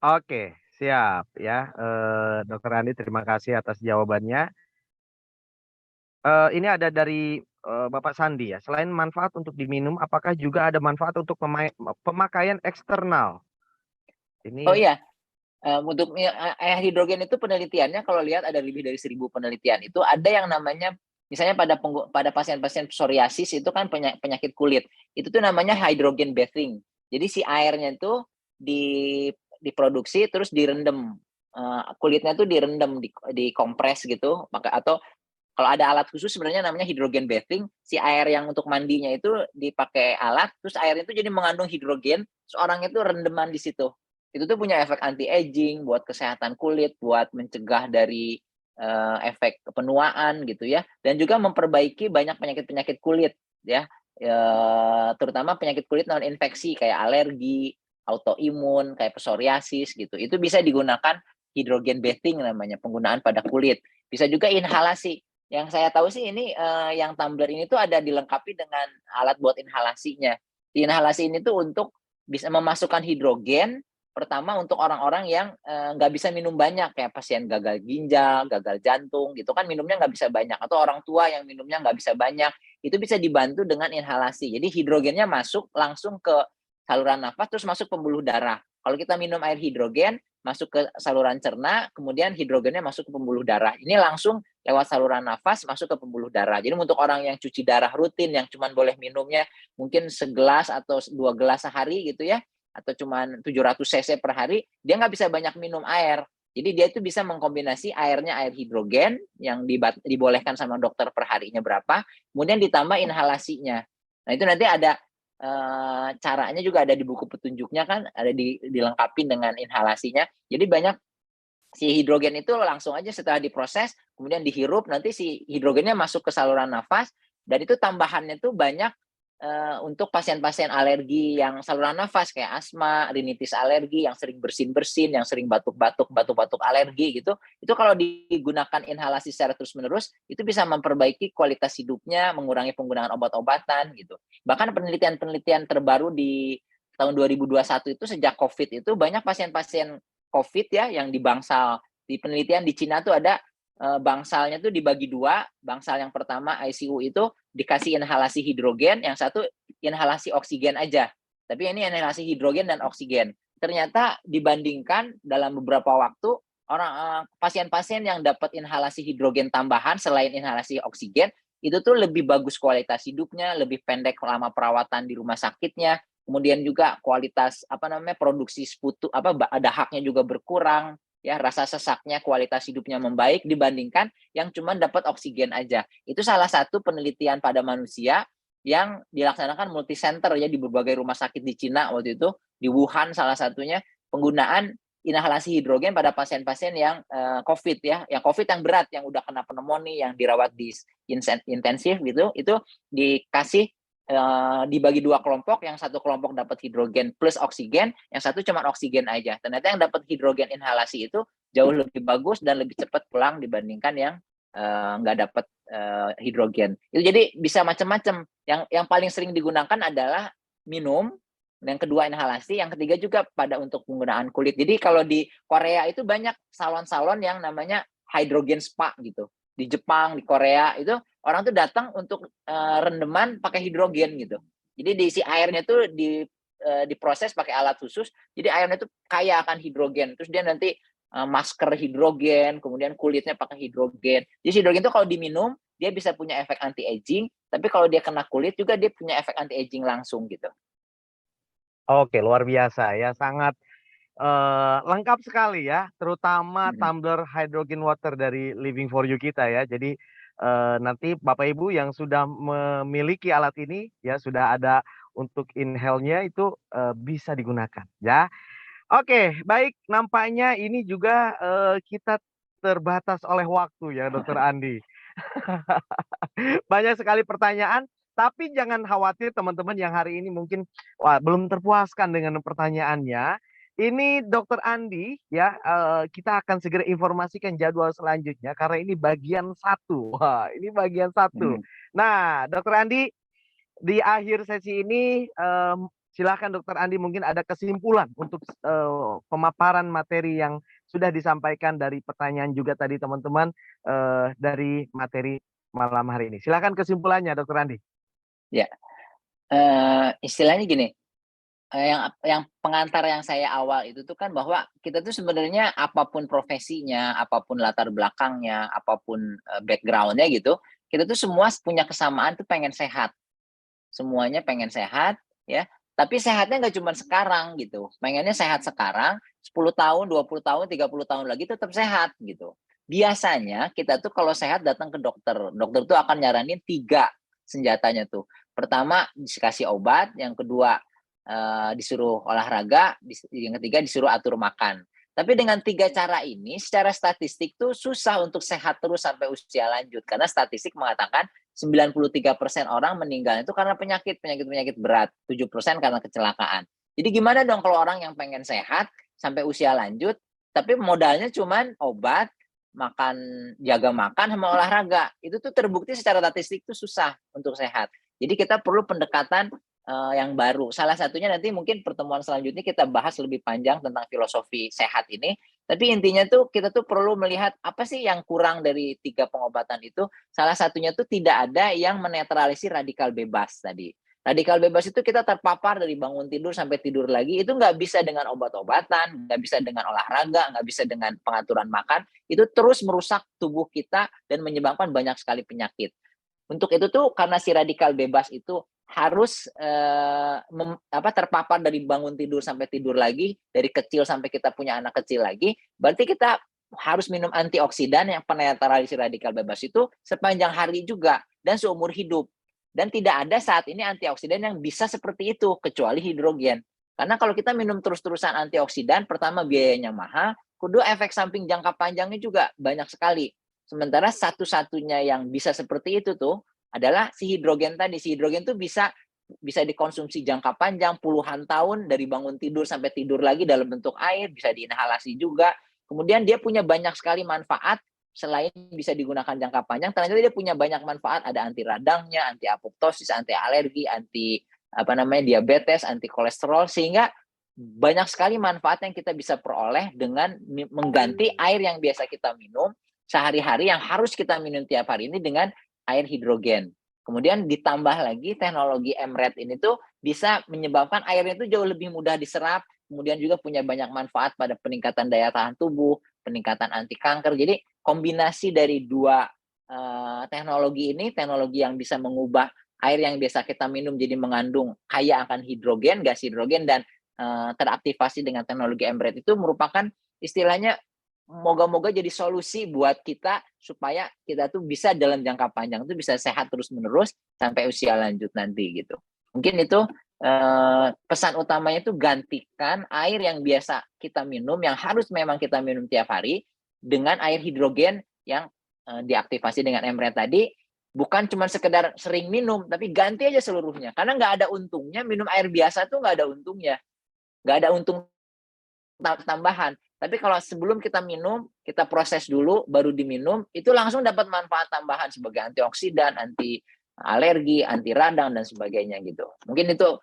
Oke, siap ya. Dokter Andi, terima kasih atas jawabannya. Ini ada dari Bapak Sandi ya. Selain manfaat untuk diminum, apakah juga ada manfaat untuk pemakaian eksternal? Oh Ini iya, untuk air hidrogen itu penelitiannya kalau lihat ada lebih dari 1.000 penelitian. Itu ada yang namanya misalnya pada pasien-pasien psoriasis itu kan penyakit kulit. Itu tuh namanya hydrogen bathing. Jadi si airnya itu diproduksi terus direndam. Kulitnya tuh direndam, dikompres gitu. Atau kalau ada alat khusus sebenarnya namanya hydrogen bathing. Si air yang untuk mandinya itu dipakai alat, terus airnya itu jadi mengandung hidrogen, seorang itu rendeman di situ. Itu tuh punya efek anti-aging, buat kesehatan kulit, buat mencegah dari efek penuaan gitu ya, dan juga memperbaiki banyak penyakit-penyakit kulit ya. terutama penyakit kulit non infeksi kayak alergi, autoimun, kayak psoriasis gitu. Itu bisa digunakan hidrogen bathing namanya, penggunaan pada kulit. Bisa juga inhalasi. Yang saya tahu sih ini yang tumbler ini tuh ada dilengkapi dengan alat buat inhalasinya. Di inhalasi ini tuh untuk bisa memasukkan hidrogen. Pertama untuk orang-orang yang nggak bisa minum banyak, kayak pasien gagal ginjal, gagal jantung, gitu kan minumnya nggak bisa banyak. Atau orang tua yang minumnya nggak bisa banyak, itu bisa dibantu dengan inhalasi. Jadi hidrogennya masuk langsung ke saluran nafas, terus masuk pembuluh darah. Kalau kita minum air hidrogen, masuk ke saluran cerna, kemudian hidrogennya masuk ke pembuluh darah. Ini langsung lewat saluran nafas masuk ke pembuluh darah. Jadi untuk orang yang cuci darah rutin, yang cuma boleh minumnya mungkin segelas atau 2 gelas sehari gitu ya, atau cuman 700 cc per hari, dia nggak bisa banyak minum air. Jadi dia itu bisa mengkombinasi airnya air hidrogen yang dibolehkan sama dokter per harinya berapa, kemudian ditambah inhalasinya. Nah itu nanti ada caranya juga ada di buku petunjuknya kan, ada dilengkapi dengan inhalasinya. Jadi banyak si hidrogen itu langsung aja setelah diproses, kemudian dihirup, nanti si hidrogennya masuk ke saluran nafas, dan itu tambahannya tuh banyak untuk pasien-pasien alergi yang saluran nafas kayak asma, rinitis alergi, yang sering bersin-bersin, yang sering batuk-batuk alergi gitu, itu kalau digunakan inhalasi secara terus-menerus, itu bisa memperbaiki kualitas hidupnya, mengurangi penggunaan obat-obatan gitu. Bahkan penelitian-penelitian terbaru di tahun 2021 itu sejak COVID itu banyak pasien-pasien COVID ya yang di bangsal, di penelitian di Cina tuh ada bangsalnya tuh dibagi 2, bangsal yang pertama ICU itu dikasih inhalasi hidrogen, yang satu inhalasi oksigen aja. Tapi ini inhalasi hidrogen dan oksigen. Ternyata dibandingkan dalam beberapa waktu, orang pasien-pasien yang dapat inhalasi hidrogen tambahan selain inhalasi oksigen, itu tuh lebih bagus kualitas hidupnya, lebih pendek lama perawatan di rumah sakitnya, kemudian juga kualitas produksi sputu dahaknya juga berkurang. Ya, rasa sesaknya, kualitas hidupnya membaik dibandingkan yang cuma dapat oksigen aja. Itu salah satu penelitian pada manusia yang dilaksanakan multicenter ya di berbagai rumah sakit di Cina waktu itu, di Wuhan salah satunya, penggunaan inhalasi hidrogen pada pasien-pasien yang COVID ya, yang COVID yang berat, yang udah kena pneumonia, yang dirawat di intensif gitu, itu dikasih dibagi 2 kelompok, yang satu kelompok dapat hidrogen plus oksigen, yang satu cuma oksigen aja. Ternyata yang dapat hidrogen inhalasi itu jauh lebih bagus dan lebih cepat pulang dibandingkan yang nggak dapat hidrogen. Itu jadi bisa macam-macam. Yang paling sering digunakan adalah minum, yang kedua inhalasi, yang ketiga juga pada untuk penggunaan kulit. Jadi kalau di Korea itu banyak salon-salon yang namanya hydrogen spa gitu. Di Jepang, di Korea itu orang tuh datang untuk rendeman pakai hidrogen gitu. Jadi diisi airnya tuh diproses pakai alat khusus. Jadi airnya tuh kaya akan hidrogen. Terus dia nanti masker hidrogen, kemudian kulitnya pakai hidrogen. Jadi hidrogen itu kalau diminum dia bisa punya efek anti aging, tapi kalau dia kena kulit juga dia punya efek anti aging langsung gitu. Oke, luar biasa ya, sangat lengkap sekali ya, terutama tumbler hydrogen water dari Living for You kita ya. Jadi nanti Bapak Ibu yang sudah memiliki alat ini ya, sudah ada untuk inhale-nya itu bisa digunakan ya. Oke, baik, nampaknya ini juga kita terbatas oleh waktu ya, Dokter Andi. Banyak sekali pertanyaan, tapi jangan khawatir teman-teman yang hari ini mungkin belum terpuaskan dengan pertanyaannya. Ini Dokter Andi ya, kita akan segera informasikan jadwal selanjutnya karena ini bagian 1. Wah, ini bagian 1. Nah, Dokter Andi, di akhir sesi ini silakan Dokter Andi mungkin ada kesimpulan untuk pemaparan materi yang sudah disampaikan dari pertanyaan juga tadi teman-teman dari materi malam hari ini. Silakan kesimpulannya, Dokter Andi. Ya, istilahnya gini, yang pengantar yang saya awal itu tuh kan bahwa kita tuh sebenarnya apapun profesinya, apapun latar belakangnya, apapun backgroundnya gitu, kita tuh semua punya kesamaan tuh pengen sehat. Semuanya pengen sehat, ya. Tapi sehatnya nggak cuma sekarang gitu. Pengennya sehat sekarang, 10 tahun, 20 tahun, 30 tahun lagi tetap sehat gitu. Biasanya kita tuh kalau sehat datang ke dokter. Dokter tuh akan nyaranin 3 senjatanya tuh. Pertama dikasih obat, yang kedua disuruh olahraga, yang ketiga disuruh atur makan. Tapi dengan 3 cara ini secara statistik tuh susah untuk sehat terus sampai usia lanjut. Karena statistik mengatakan 93% orang meninggal itu karena penyakit berat, 7% karena kecelakaan. Jadi gimana dong kalau orang yang pengen sehat sampai usia lanjut, tapi modalnya cuman obat, jaga makan sama olahraga. Itu tuh terbukti secara statistik itu susah untuk sehat. Jadi kita perlu pendekatan yang baru. Salah satunya nanti mungkin pertemuan selanjutnya kita bahas lebih panjang tentang filosofi sehat ini. Tapi intinya tuh kita tuh perlu melihat apa sih yang kurang dari 3 pengobatan itu. Salah satunya tuh tidak ada yang menetralisir radikal bebas tadi. Radikal bebas itu kita terpapar dari bangun tidur sampai tidur lagi, itu nggak bisa dengan obat-obatan, nggak bisa dengan olahraga, nggak bisa dengan pengaturan makan, itu terus merusak tubuh kita dan menyebabkan banyak sekali penyakit. Untuk itu tuh karena si radikal bebas itu harus terpapar dari bangun tidur sampai tidur lagi, dari kecil sampai kita punya anak kecil lagi, berarti kita harus minum antioksidan yang penetralisir radikal bebas itu sepanjang hari juga dan seumur hidup. Dan tidak ada saat ini antioksidan yang bisa seperti itu kecuali hidrogen. Karena kalau kita minum terus-terusan antioksidan, pertama biayanya mahal, kedua efek samping jangka panjangnya juga banyak sekali. Sementara satu-satunya yang bisa seperti itu tuh adalah si hidrogen tadi. Si hidrogen tuh bisa dikonsumsi jangka panjang puluhan tahun dari bangun tidur sampai tidur lagi dalam bentuk air, bisa diinhalasi juga. Kemudian dia punya banyak sekali manfaat. Selain bisa digunakan jangka panjang, ternyata dia punya banyak manfaat. Ada anti radangnya, anti apoptosis, anti alergi, anti diabetes, anti kolesterol, sehingga banyak sekali manfaat yang kita bisa peroleh dengan mengganti air yang biasa kita minum sehari-hari, yang harus kita minum tiap hari ini dengan air hidrogen. Kemudian ditambah lagi teknologi EMRET ini tuh bisa menyebabkan airnya itu jauh lebih mudah diserap, kemudian juga punya banyak manfaat pada peningkatan daya tahan tubuh, peningkatan anti kanker. Jadi kombinasi dari dua teknologi ini, teknologi yang bisa mengubah air yang biasa kita minum jadi mengandung kaya akan hidrogen, gas hidrogen, dan teraktivasi dengan teknologi EMRET itu merupakan istilahnya moga-moga jadi solusi buat kita supaya kita tuh bisa dalam jangka panjang tuh bisa sehat terus-menerus sampai usia lanjut nanti gitu. Mungkin itu pesan utamanya itu gantikan air yang biasa kita minum, yang harus memang kita minum tiap hari, dengan air hidrogen yang diaktifasi dengan EMRET tadi. Bukan cuma sekedar sering minum, tapi ganti aja seluruhnya. Karena nggak ada untungnya minum air biasa tuh, nggak ada untungnya. Nggak ada untung tambahan. Tapi kalau sebelum kita minum, kita proses dulu, baru diminum, itu langsung dapat manfaat tambahan sebagai antioksidan, anti alergi, anti radang, dan sebagainya gitu. Mungkin itu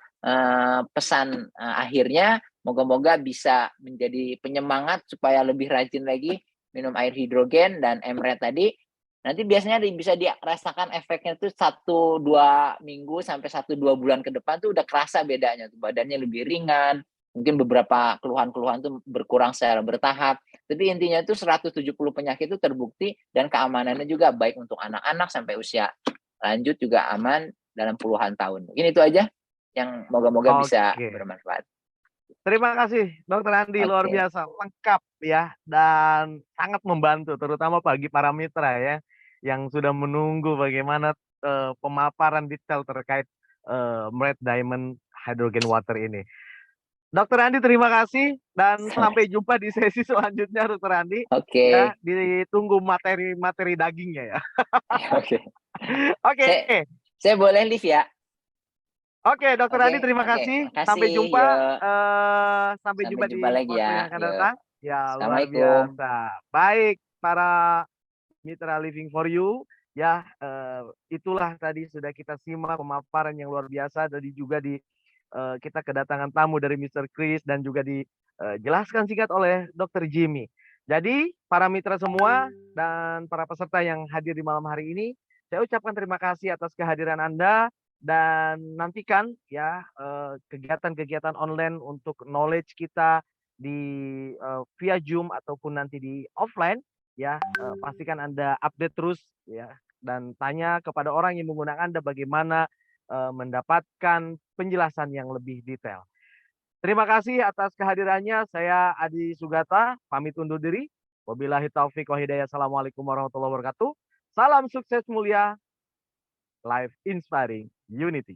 pesan akhirnya. Moga-moga bisa menjadi penyemangat supaya lebih rajin lagi minum air hidrogen dan EMRET tadi. Nanti biasanya bisa dirasakan efeknya tuh 1-2 minggu sampai 1-2 bulan ke depan tuh udah kerasa bedanya tuh, badannya lebih ringan, mungkin beberapa keluhan-keluhan tuh berkurang secara bertahap. Tapi intinya tuh 170 penyakit itu terbukti dan keamanannya juga baik untuk anak-anak sampai usia lanjut juga aman dalam puluhan tahun. Mungkin itu aja yang moga-moga bisa bermanfaat. Terima kasih Dokter Andi, luar biasa, lengkap ya, dan sangat membantu terutama bagi para mitra ya yang sudah menunggu bagaimana pemaparan detail terkait EMRET Diamond Hydrogen Water ini. Dokter Andi, terima kasih dan sampai jumpa di sesi selanjutnya, Dokter Andi. Oke. Ya, ditunggu materi dagingnya ya. Oke. Oke. Saya boleh live ya? Oke, Dokter Andi, terima kasih. Sampai jumpa. Sampai jumpa di lagi waktu ya. yang akan datang. Ya, luar Assalamualaikum. biasa. Baik, para mitra Living for You. Ya, itulah tadi sudah kita simak pemaparan yang luar biasa. Tadi juga kita kedatangan tamu dari Mr. Chris dan juga dijelaskan singkat oleh Dr. Jimmy. Jadi, para mitra semua dan para peserta yang hadir di malam hari ini, saya ucapkan terima kasih atas kehadiran Anda. Dan nantikan ya kegiatan-kegiatan online untuk knowledge kita di via Zoom ataupun nanti di offline ya. Pastikan Anda update terus ya, dan tanya kepada orang yang menggunakan Anda bagaimana mendapatkan penjelasan yang lebih detail. Terima kasih atas kehadirannya. Saya Adi Sugata pamit undur diri. Wabillahi taufiq wa hidayah. Assalamualaikum warahmatullahi wabarakatuh. Salam sukses mulia. Life inspiring unity.